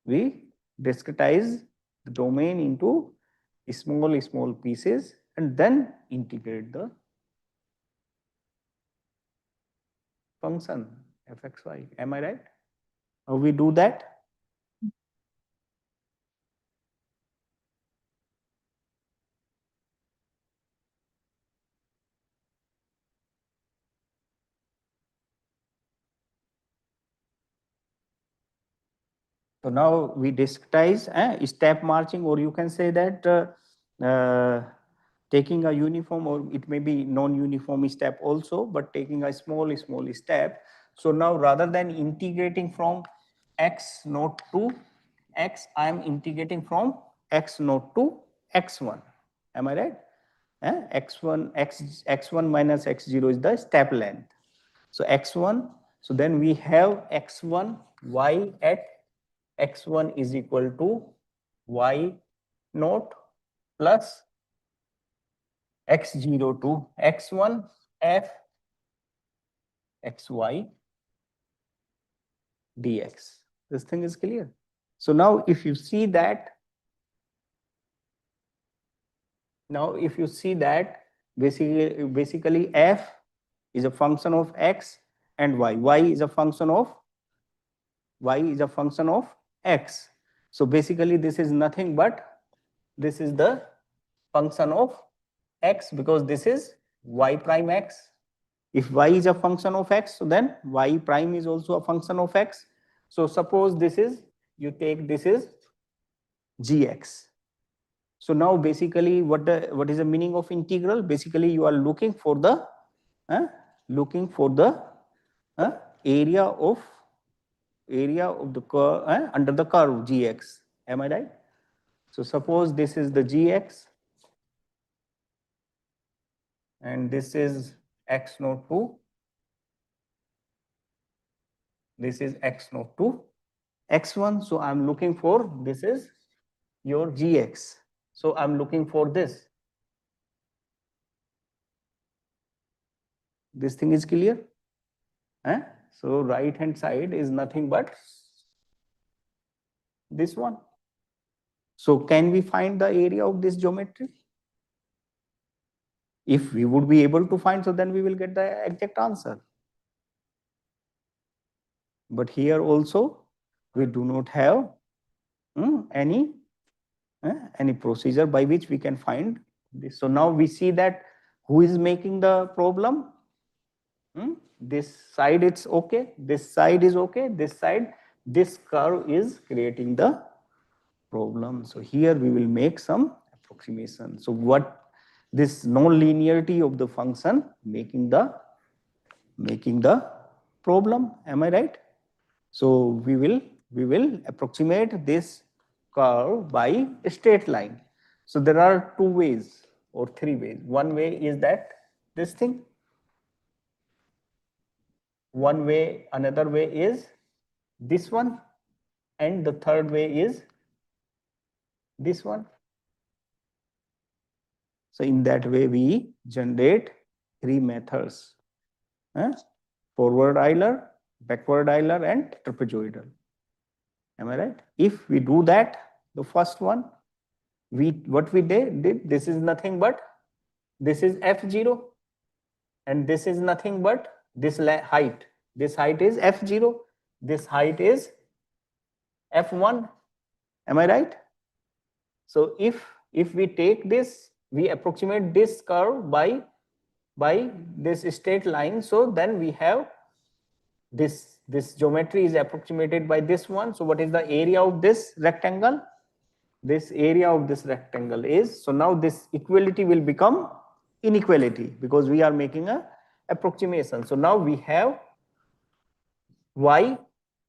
S1: We discretize the domain into small pieces and then integrate the function fxy. Am I right? How we do that? So now we discretize step marching, or you can say that taking a uniform, or it may be non-uniform step also, but taking a small step. So now rather than integrating from x naught to x, I am integrating from x naught to x1. Am I right? X1 minus x0 is the step length. So x1, so then we have x1 y at x1 is equal to y naught plus x0 to x1 f xy dx. This thing is clear. So now if you see that, basically f is a function of x and y is a function of x. So basically this is nothing but this is the function of x, because this is y prime x. If y is a function of x, so then y prime is also a function of x. So suppose this is, you take this is gx. So now basically what is the meaning of integral? Basically you are looking for the uh, uh, area of the curve under the curve gx. Am I right? So suppose this is the gx and this is x naught to, this is x naught to x1. So I'm looking for, this is your gx. So I'm looking for this. This thing is clear? So right hand side is nothing but this one. So can we find the area of this geometry? If we would be able to find, so then we will get the exact answer. But here also we do not have any procedure by which we can find this. So now we see that who is making the problem? This side it's okay, this side is okay, this side, this curve is creating the problem. So here we will make some approximation. So what this non-linearity of the function making the problem, am I right? So we will approximate this curve by a straight line. So there are two ways or three ways. One way is that this thing. One way, another way is this one, and the third way is this one. So in that way we generate three methods: forward Euler, backward Euler, and trapezoidal. Am I right? If we do that, the first one, what we did, this is nothing but this is f0, and this is nothing but this height. This height is f0. This height is f1. Am I right? So if we take this, we approximate this curve by this straight line. So then we have this geometry is approximated by this one. So what is the area of this rectangle? This area of this rectangle is, so now this equality will become inequality because we are making a approximation. So now we have y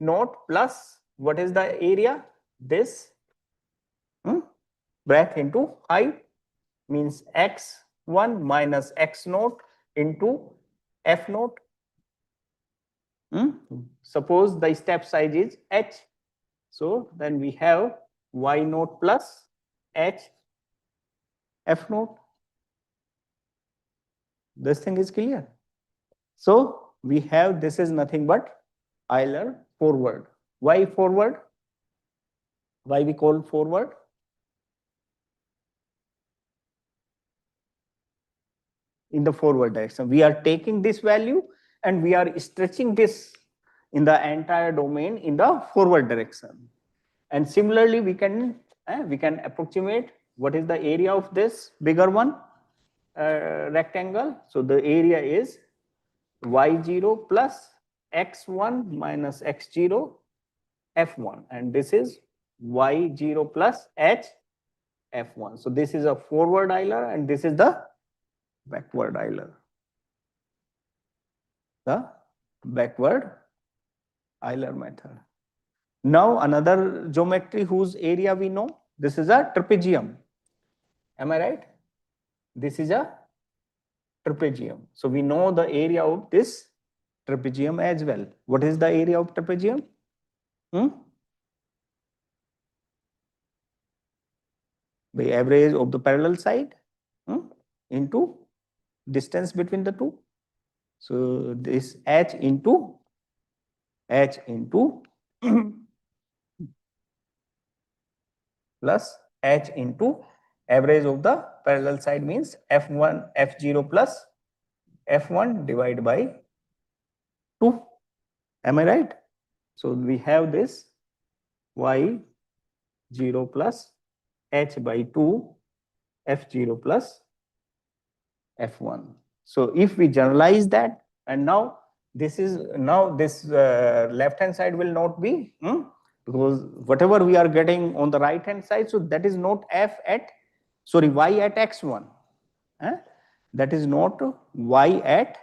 S1: naught plus what is the area? This breadth into height means x1 minus x naught into f naught. Suppose the step size is h. So then we have y naught plus h f naught. This thing is clear. So we have, this is nothing but Euler forward. Why forward? Why we call forward? In the forward direction, we are taking this value and we are stretching this in the entire domain in the forward direction. And similarly, we can approximate what is the area of this bigger one rectangle. So the area is y0 plus x1 minus x0 f1, and this is y0 plus h f1. So this is a forward Euler and this is the backward Euler. The backward Euler method. Now another geometry whose area we know, this is a trapezium. Am I right? This is a trapezium. So we know the area of this trapezium as well. What is the area of trapezium? The average of the parallel side into distance between the two. So this h into plus h into average of the parallel side means f1 f0 plus f1 divided by 2. Am I right? So we have this y0 plus h by 2 f0 plus f1. So if we generalize that, and now this left hand side will not be because whatever we are getting on the right hand side, so that is not y at x1. That is not y at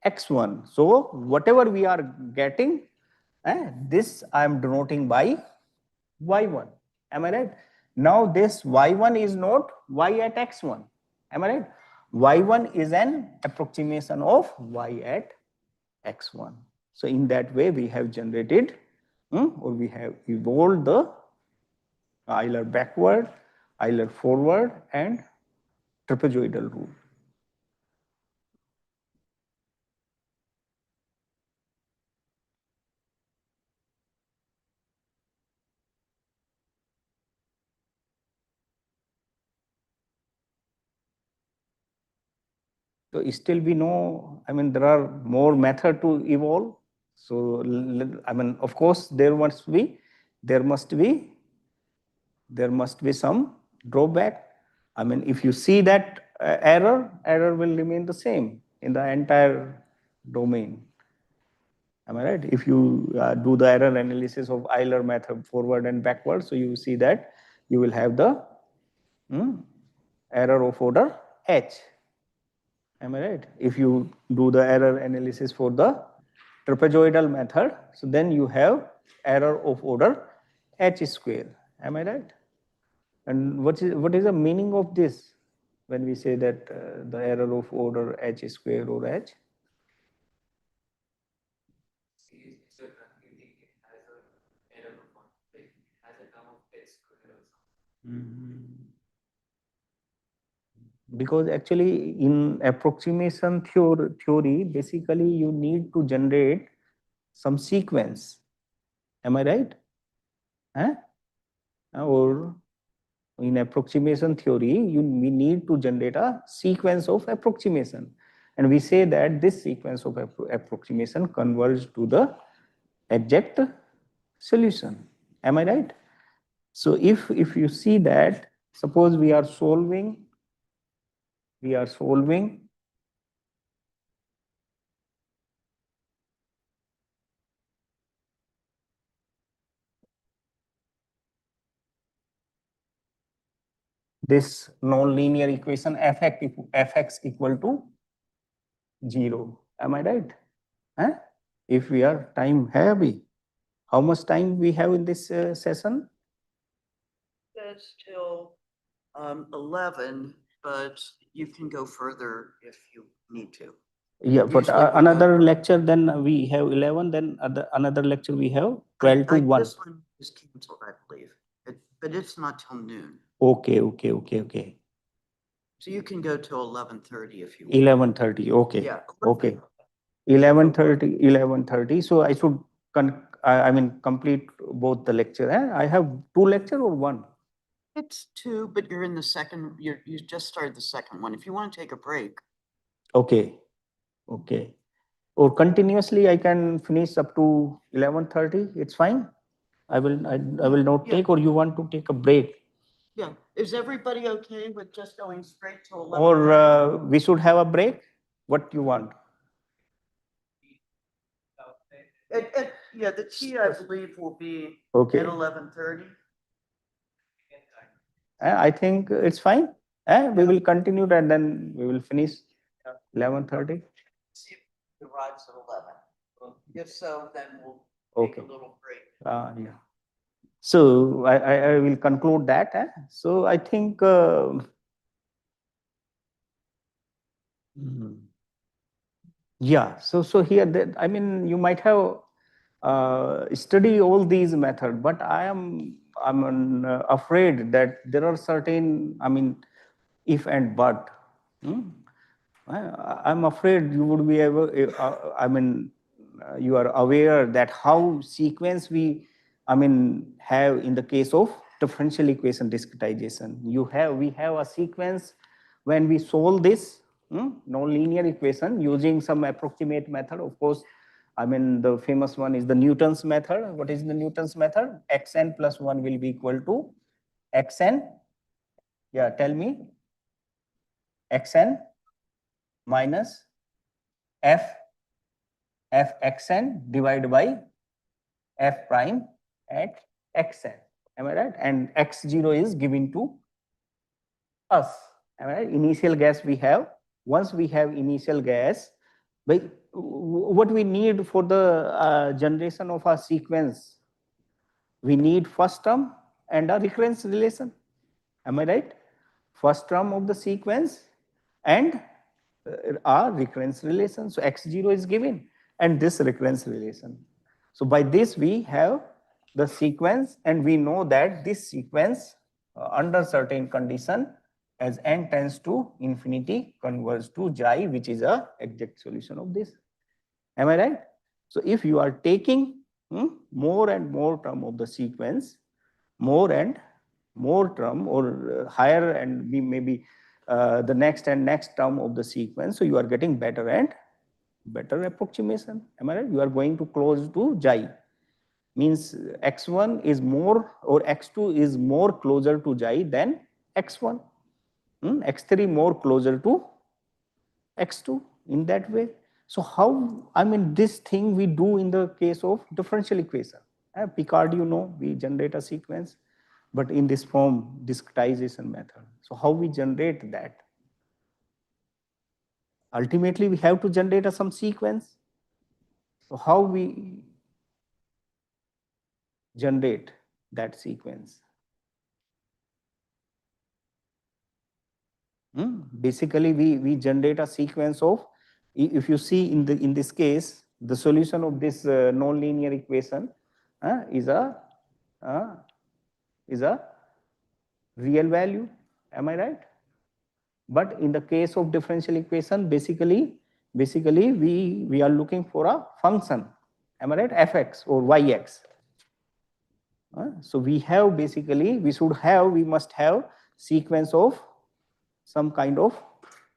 S1: x1. So whatever we are getting, this I am denoting by y1. Am I right? Now this y1 is not y at x1. Am I right? Y1 is an approximation of y at x1. So in that way we have generated or we have evolved the Euler backward, Euler forward, and trapezoidal rule. So still we know, I mean, there are more method to evolve. So I mean, of course, there must be some drawback. I mean, if you see that error will remain the same in the entire domain. Am I right? If you do the error analysis of Euler method forward and backward, so you see that you will have the error of order h. Am I right? If you do the error analysis for the trapezoidal method, so then you have error of order h square. Am I right? And what is the meaning of this when we say that the error of order h square or h?
S3: So it has a error of one, like it has a term of h square or something.
S1: Because actually in approximation theory, basically you need to generate some sequence. Am I right? Huh? Or in approximation theory, we need to generate a sequence of approximation. And we say that this sequence of approximation converges to the exact solution. Am I right? So if you see that, suppose we are solving this non-linear equation fx equal to 0. Am I right? Huh? If we are time heavy, how much time we have in this session?
S4: Says till 11, but you can go further if you need to.
S1: Yeah, but
S4: Usually we
S1: another
S4: go-
S1: lecture, then we have 11, then another lecture we have 12 to 1.
S4: This one is canceled, I believe, but it's not till noon.
S1: Okay.
S4: So you can go till 11:30 if you want.
S1: 11:30, okay.
S4: Yeah.
S1: Okay. 11:30. So I should complete both the lecture. I have 2 lecture or 1?
S4: It's 2, but you're in the second, you just started the second one. If you want to take a break.
S1: Okay. Or continuously I can finish up to 11:30. It's fine. I will not
S4: Yeah.
S1: take, or you want to take a break,
S4: Yeah, is everybody okay with just going straight to 11?
S1: or we should have a break? What you want?
S4: Yeah, the tea, I believe, will be
S1: Okay.
S4: at 11:30.
S1: I think it's fine. We will continue and then we will finish 11:30.
S4: See if it arrives at 11. If so, then we'll take
S1: Okay.
S4: a little break.
S1: Yeah. So I will conclude that. So I think yeah. So here that, I mean, you might have study all these methods, but I'm afraid that there are certain, if and but. I'm afraid you would be able, you are aware that how sequence we, have in the case of differential equation discretization. We have a sequence when we solve this non-linear equation using some approximate method. Of course, the famous one is the Newton's method. What is the Newton's method? Xn plus 1 will be equal to Xn. Yeah, tell me. Xn minus fxn divided by f prime at xn. Am I right? And x0 is given to us. Am I right? Initial gas we have. Once we have initial gas, what we need for the generation of a sequence, we need first term and a recurrence relation. Am I right? First term of the sequence and a recurrence relation. So x0 is given and this recurrence relation. So by this we have the sequence, and we know that this sequence under certain condition, as n tends to infinity, converges to xi, which is a exact solution of this. Am I right? So if you are taking more and more term of the sequence, more and more term, or higher and maybe the next and next term of the sequence, so you are getting better and better approximation. Am I right? You are going to close to xi. Means x1 is more, or x2 is more closer to xi than x1. X3 more closer to x2 in that way. So how, I mean, this thing we do in the case of differential equation. Picard, you know, we generate a sequence, but in this form, discretization method. So how we generate that? Ultimately, we have to generate some sequence. So how we generate that sequence? Basically, we generate a sequence of, if you see in this case, the solution of this nonlinear equation is a real value. Am I right? But in the case of differential equation, basically we are looking for a function. Am I right? Fx or yx. So we have basically, we must have sequence of some kind of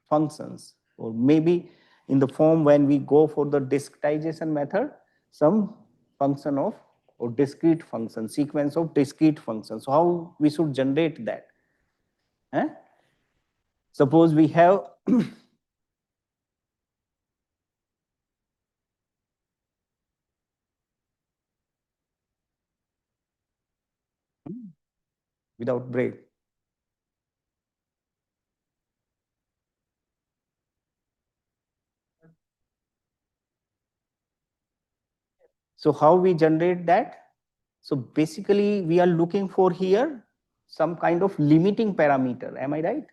S1: functions, or maybe in the form when we go for the discretization method, some function of, or discrete function, sequence of discrete functions. So how we should generate that? Suppose we have without break. So how we generate that? So basically we are looking for here some kind of limiting parameter. Am I right?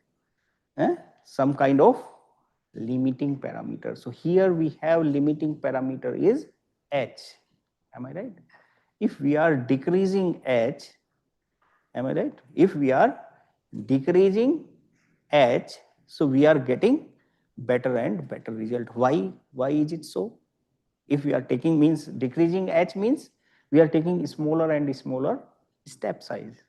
S1: Some kind of limiting parameter. So here we have limiting parameter is h. Am I right? If we are decreasing h, am I right? If we are decreasing h, so we are getting better and better result. Why? Why is it so? If we are taking, means decreasing h means we are taking smaller and smaller step size.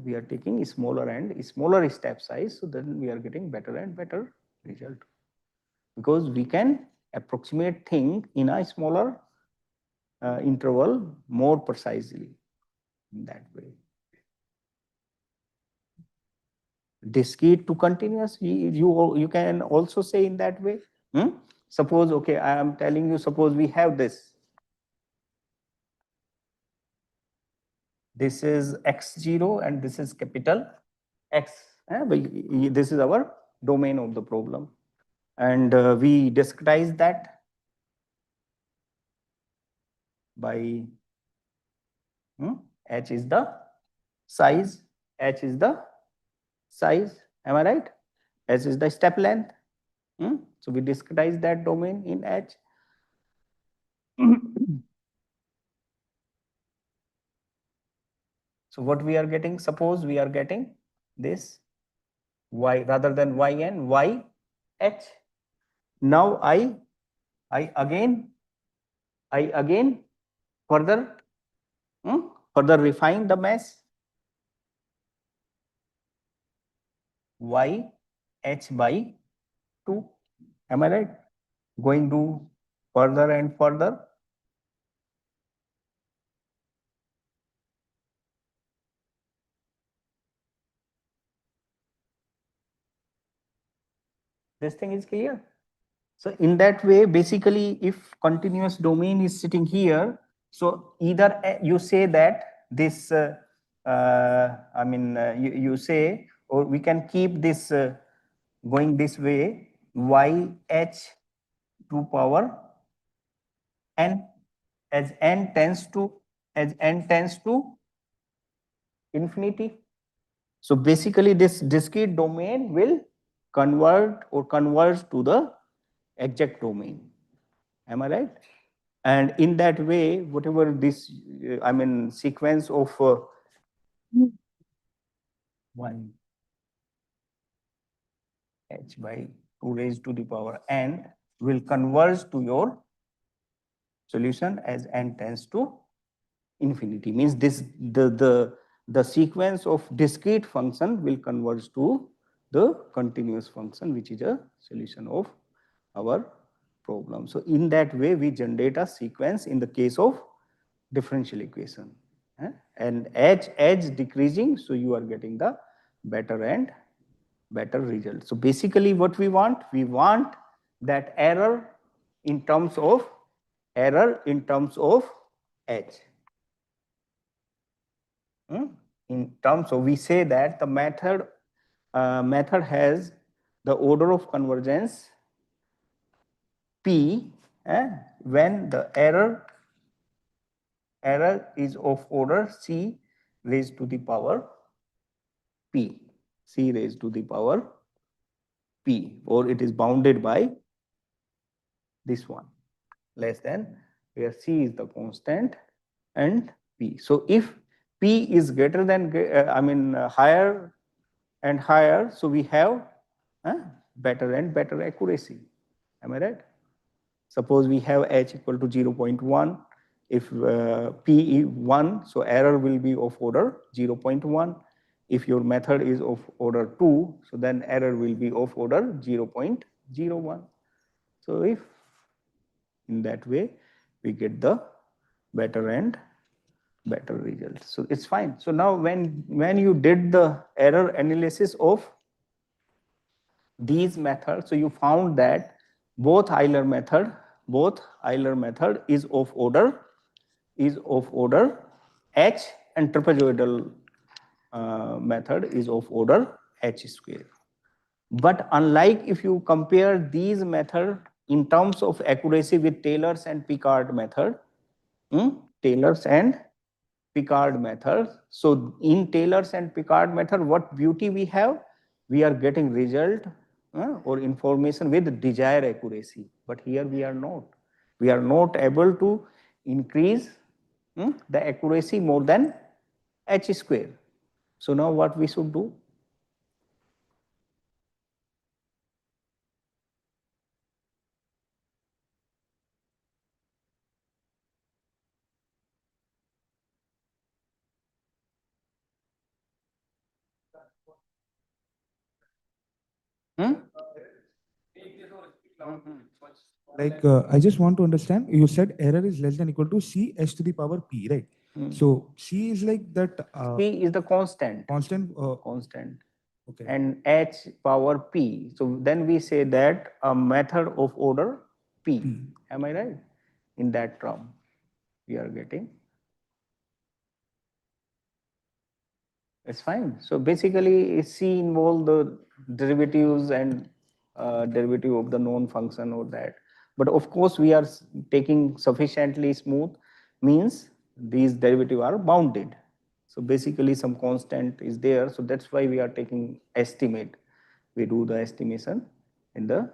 S1: We are taking smaller and smaller step size, so then we are getting better and better result, because we can approximate thing in a smaller interval more precisely in that way. Discrete to continuous, you can also say in that way. Suppose, okay, I am telling you, suppose we have this. This is x0 and this is capital X. This is our domain of the problem. And we discretize that by h is the size, h is the size, am I right? H is the step length. So we discretize that domain in h. So what we are getting, suppose we are getting this y rather than yn, y h. Now I again further refine the mesh y h by 2. Am I right? Going to further and further. This thing is clear. So in that way, basically, if continuous domain is sitting here, so either you say that this, you say, or we can keep this going this way, y h to power n, as n tends to infinity. So basically, this discrete domain will convert or converge to the exact domain. Am I right? And in that way, whatever this, sequence of 1 h by 2 raised to the power n will converge to your solution as n tends to infinity. Means this the sequence of discrete function will converge to the continuous function, which is a solution of our problem. So in that way, we generate a sequence in the case of differential equation. And edge decreasing, so you are getting the better and better result. So basically what we want that error in terms of h. In terms of, we say that the method has the order of convergence p when the error is of order c raised to the power p, c raised to the power p, or it is bounded by this one, less than, where c is the constant and p. So if p is greater than higher and higher, so we have better and better accuracy. Am I right? Suppose we have h equal to 0.1. If p is 1, so error will be of order 0.1. If your method is of order 2, so then error will be of order 0.01. So if in that way we get the better and better results. So it's fine. So now when you did the error analysis of these methods, so you found that both Euler method is of order h, and trapezoidal method is of order h square. But unlike if you compare these methods in terms of accuracy with Taylor's and Picard method, Taylor's and Picard method. So in Taylor's and Picard method, what beauty we have? We are getting result or information with desired accuracy. But here we are not. We are not able to increase the accuracy more than h square. So now what we should do?
S5: Like, I just want to understand, you said error is less than equal to c h to the power p, right? So c is like that.
S1: P is the constant.
S5: Constant.
S1: Constant.
S5: Okay.
S1: And h power p. So then we say that a method of order p. Am I right? In that term, we are getting. It's fine. So basically, C involve the derivatives and derivative of the known function or that. But of course, we are taking sufficiently smooth, means these derivatives are bounded. So basically, some constant is there. So that's why we are taking estimate. We do the estimation in the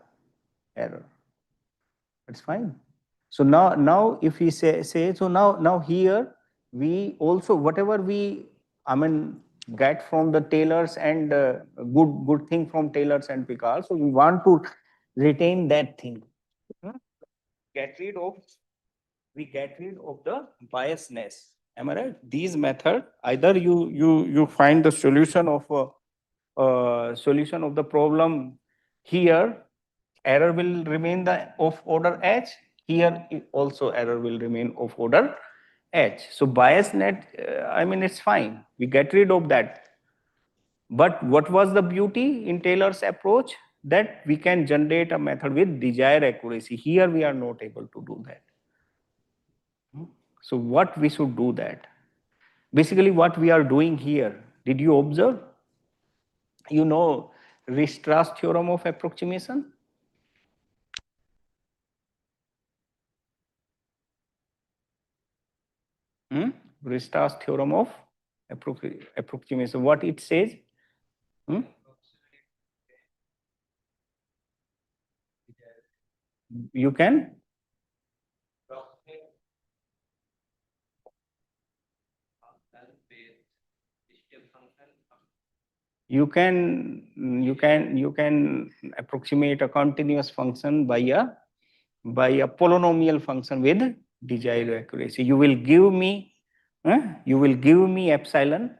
S1: error. That's fine. So now if we say so now here we also whatever we get from the Taylors and good thing from Taylors and Picard. So we want to retain that thing. Get rid of the biasness. Am I right? These method either you find the solution of the problem here, error will remain of order h. Here also error will remain of order h. So bias net, it's fine. We get rid of that. But what was the beauty in Taylor's approach? That we can generate a method with desired accuracy. Here we are not able to do that. So what we should do that? Basically what we are doing here, did you observe? You know Ristras's theorem of approximation? Ristras's theorem of approximation. What it says? You can approximate a continuous function by a polynomial function with desired accuracy. You will give me epsilon.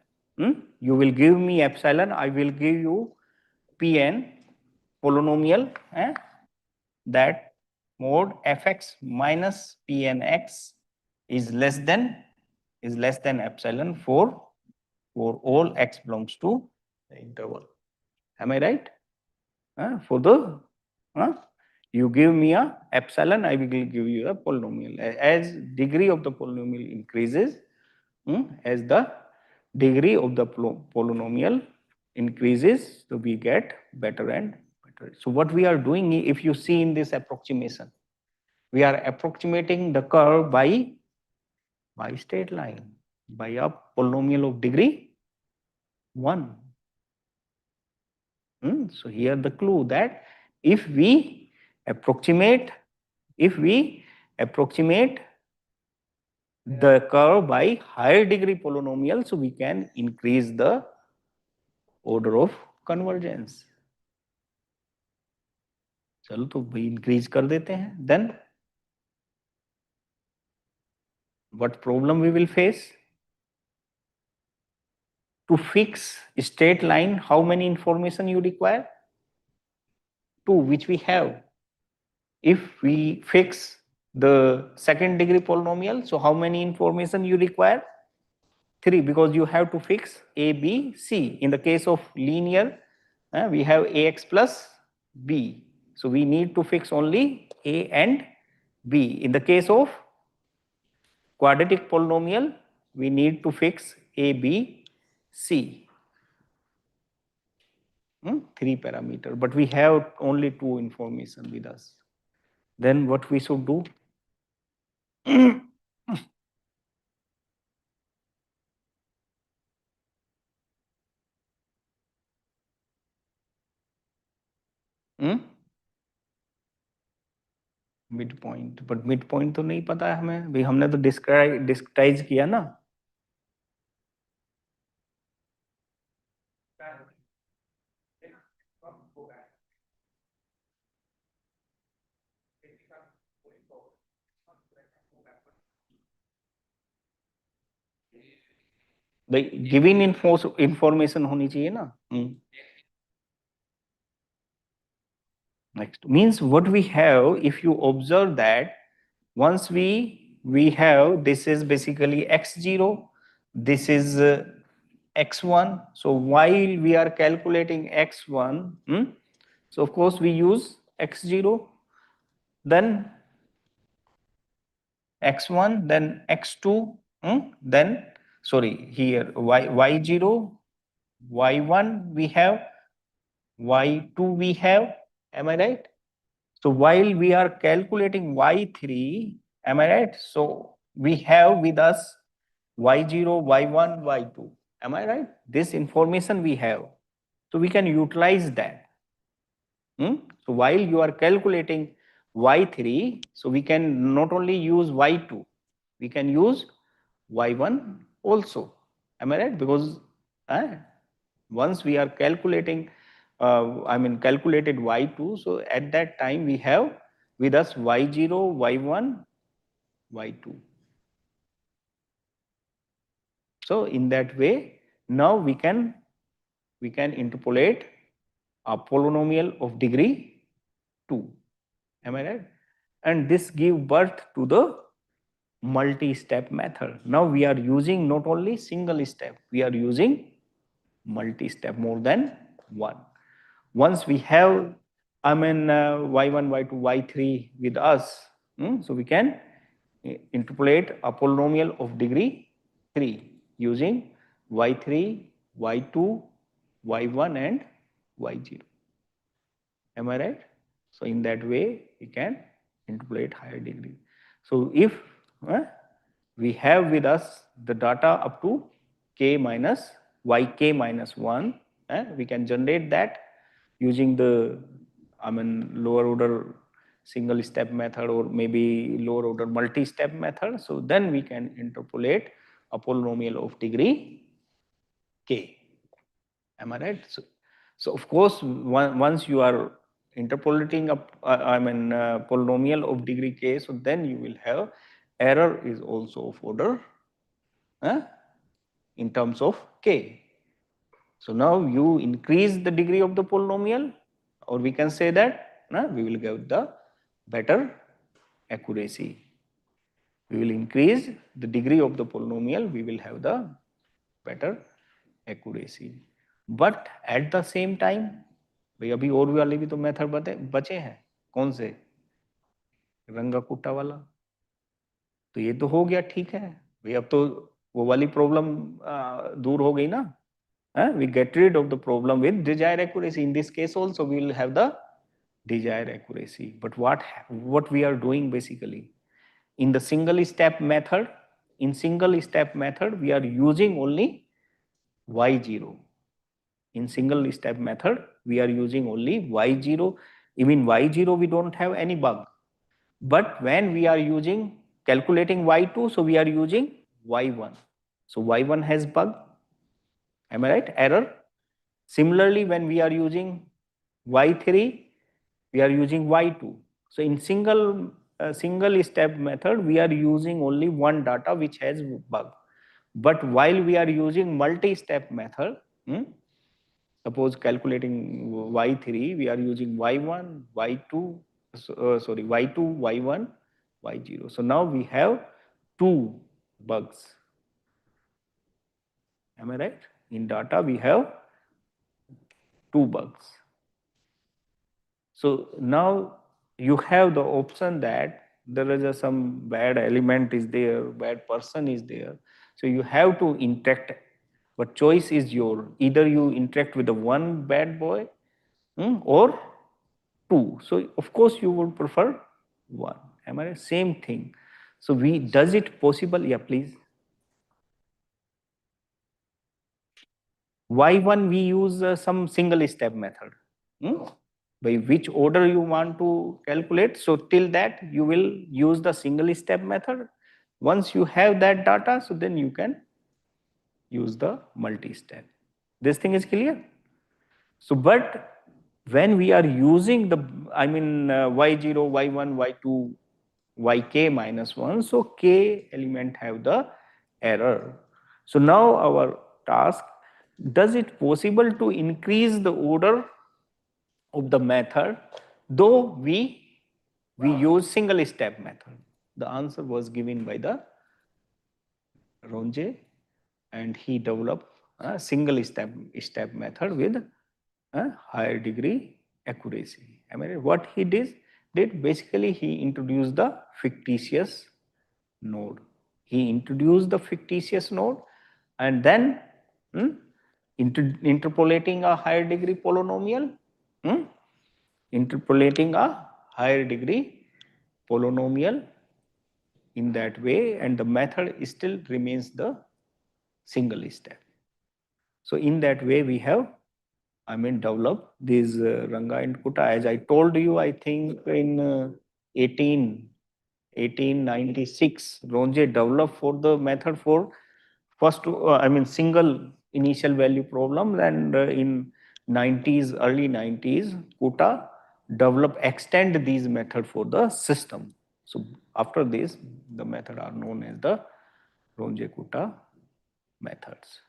S1: You will give me epsilon. I will give you Pn polynomial that mod fx minus Pnx is less than epsilon for all x belongs to the interval. Am I right? For the You give me a epsilon, I will give you a polynomial. As degree of the polynomial increases, as the degree of the polynomial increases, so we get better and better. So what we are doing, if you see in this approximation, we are approximating the curve by straight line, by a polynomial of degree 1. So here the clue that if we approximate the curve by higher degree polynomial, so we can increase the order of convergence. चलो तो भाई increase कर देते हैं. Then what problem we will face? To fix straight line, how many information you require? 2, which we have. If we fix the second degree polynomial, so how many information you require? 3, because you have to fix a, b, c. In the case of linear, we have ax plus b. So we need to fix only a and b. In the case of quadratic polynomial, we need to fix a, b, c. 3 parameter, but we have only 2 information with us. Then what we should do? Mid point, but mid point तो नहीं पता है हमें भाई, हमने तो डिस्क्राइज किया ना. भाई गिवन इंफॉर्मेशन होनी चाहिए ना. Next means what we have, if you observe that once we have, this is basically x0, this is x1. So while we are calculating x1, so of course we use x0, then x1, then x2, then sorry, here y0, y1 we have, y2 we have, am I right? So while we are calculating y3, am I right? So we have with us y0, y1, y2, am I right? This information we have, so we can utilize that. So while you are calculating y3, so we can not only use y2, we can use y1 also, am I right? Because once we are calculating, calculated y2, so at that time we have with us y0, y1, y2. So in that way, now we can interpolate a polynomial of degree 2, am I right? And this give birth to the multi-step method. Now we are using not only single step, we are using multi-step, more than one. Once we have y1, y2, y3 with us, so we can interpolate a polynomial of degree 3 using y3, y2, y1 and y0. Am I right? So in that way we can interpolate higher degree. So if we have with us the data up to k minus yk minus 1, we can generate that using the lower order single step method or maybe lower order multi-step method. So then we can interpolate a polynomial of degree k. Am I right? So of course, once you are interpolating a polynomial of degree k, so then you will have error is also of order in terms of k. So now you increase the degree of the polynomial, or we can say that we will get the better accuracy. We will increase the degree of the polynomial, we will have the better accuracy. But at the same time, भाई अभी और वाले भी तो method बचे हैं. कौन से? रंगा कुट्टा वाला। तो ये तो हो गया, ठीक है भाई, अब तो वो वाली प्रॉब्लम दूर हो गई ना. We get rid of the problem with desired accuracy. In this case also we will have the desired accuracy. But what we are doing basically in the single step method, we are using only y0. In single step method we are using only y0. Even y0 we don't have any bug. But when we are using calculating y2, so we are using y1. So y1 has bug. Am I right? Error. Similarly, when we are using y3, we are using y2. So in single step method, we are using only one data which has bug. But while we are using multi-step method, suppose calculating y3, we are using y1, y2, y2, y1, y0. So now we have two bugs. Am I right? In data, we have two bugs. So now you have the option that there is some bad element is there, bad person is there. So you have to interact, but choice is your. Either you interact with the one bad boy or two. So of course you would prefer one. Am I right? Same thing. So does it possible? Yeah, please. Y1 we use some single step method. By which order you want to calculate. So till that you will use the single step method. Once you have that data, so then you can use the multi-step. This thing is clear? So but when we are using the, y0, y1, y2, yk minus 1, so k element have the error. So now our task, does it possible to increase the order of the method though we use single step method? The answer was given by the Ronje, and he developed a single step method with a higher degree accuracy. I mean, what he did basically he introduced the fictitious node. He introduced the fictitious node and then interpolating a higher degree polynomial, interpolating a higher degree polynomial in that way, and the method still remains the single step. So in that way we have developed these Ranga and Kutta. As I told you, I think in 1896 Ronje developed for the method for first single initial value problem, and in 90s, early 90s, Kutta extend these method for the system. So after this the method are known as the Ronje Kutta methods.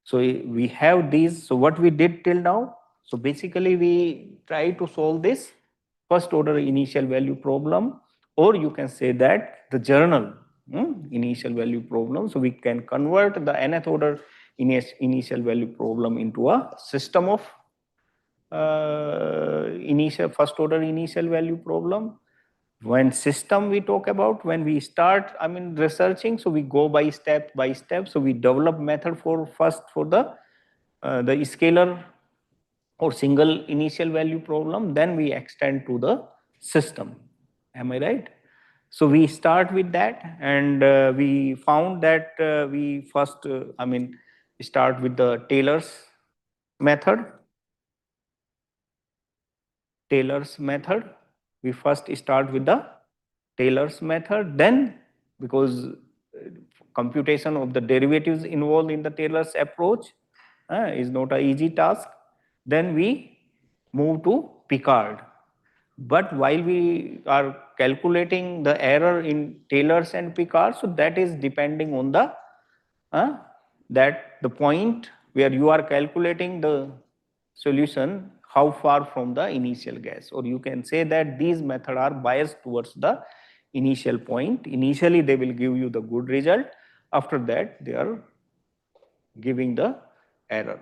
S1: So we have these. So what we did till now, so basically we try to solve this first order initial value problem, or you can say that the journal initial value problem. So we can convert the nth order initial value problem into a system of first order initial value problem. When system we talk about, when we start researching, so we go by step. So we develop method for first for the scalar or single initial value problem, then we extend to the system. Am I right? So we start with that, and we found that we first start with the Taylor's method. We first start with the Taylor's method. Then, because computation of the derivatives involved in the Taylor's approach is not an easy task, then we move to Picard. But while we are calculating the error in Taylor's and Picard, so that is depending on the the point where you are calculating the solution, how far from the initial guess, or you can say that these methods are biased towards the initial point. Initially they will give you the good result, after that they are giving the error,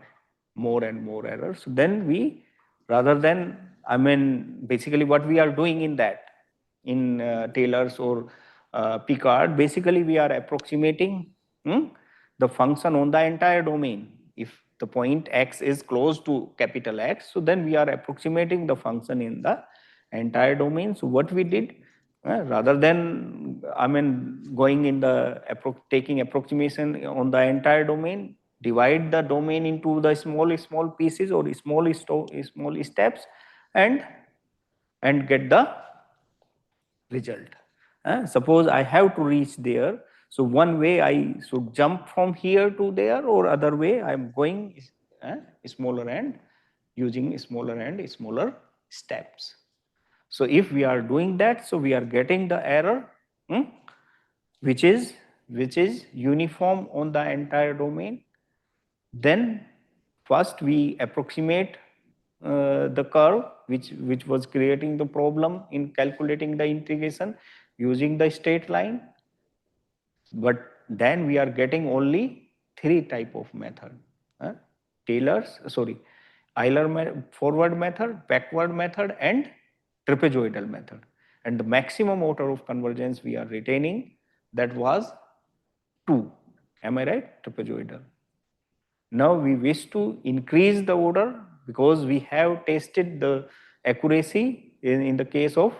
S1: more and more errors. So then we rather than, I mean, basically what we are doing in that, in Taylor's or Picard, basically we are approximating the function on the entire domain. If the point x is close to capital X, so then we are approximating the function in the entire domain. So what we did, rather than, I mean, going in the taking approximation on the entire domain, divide the domain into the small pieces or small steps, and get the result. Suppose I have to reach there, so one way I should jump from here to there, or other way I am going smaller and using smaller and smaller steps. So if we are doing that, so we are getting the error which is uniform on the entire domain. Then first we approximate the curve which was creating the problem in calculating the integration using the straight line. But then we are getting only three type of method: Euler forward method, backward method, and trapezoidal method. And the maximum order of convergence we are retaining, that was 2. Am I right? Trapezoidal. Now we wish to increase the order because we have tested the accuracy in the case of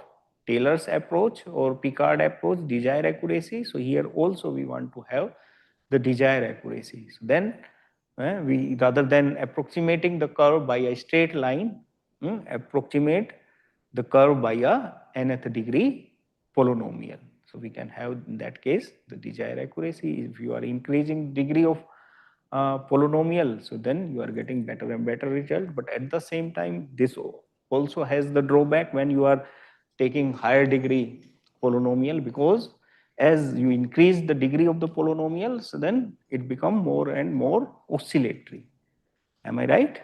S1: Taylor's approach or Picard approach, desired accuracy. So here also we want to have the desired accuracy. So then we, rather than approximating the curve by a straight line, approximate the curve by a nth degree polynomial. So we can have in that case the desired accuracy. If you are increasing degree of polynomial, so then you are getting better and better result. But at the same time, this also has the drawback when you are taking higher degree polynomial, because as you increase the degree of the polynomial, so then it become more and more oscillatory. Am I right?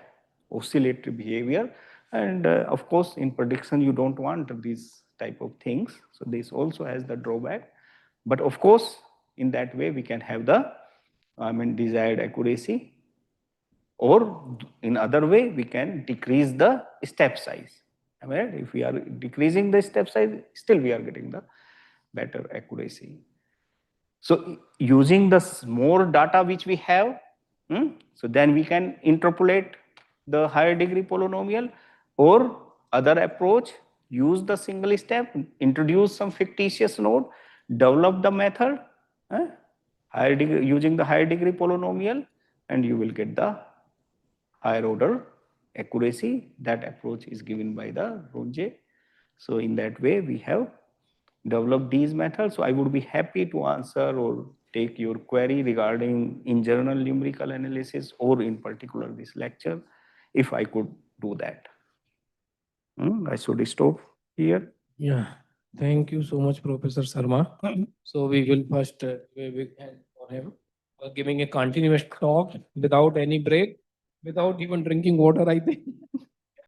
S1: Oscillatory behavior. And of course, in prediction, you don't want these type of things. So this also has the drawback. But of course, in that way, we can have the, I mean, desired accuracy. Or in other way, we can decrease the step size. Am I right? If we are decreasing the step size, still we are getting the better accuracy. So using the more data which we have, so then we can interpolate the higher degree polynomial, or other approach, use the single step, introduce some fictitious node, develop the method, higher degree, using the higher degree polynomial, and you will get the higher order accuracy. That approach is given by the Roxy. So in that way, we have developed these methods. So I would be happy to answer or take your query regarding in general numerical analysis, or in particular this lecture, if I could do that. I should stop here.
S2: Yeah, thank you so much, Professor Sharma. So we will first we thank for him for giving a continuous talk without any break, without even drinking water, I think.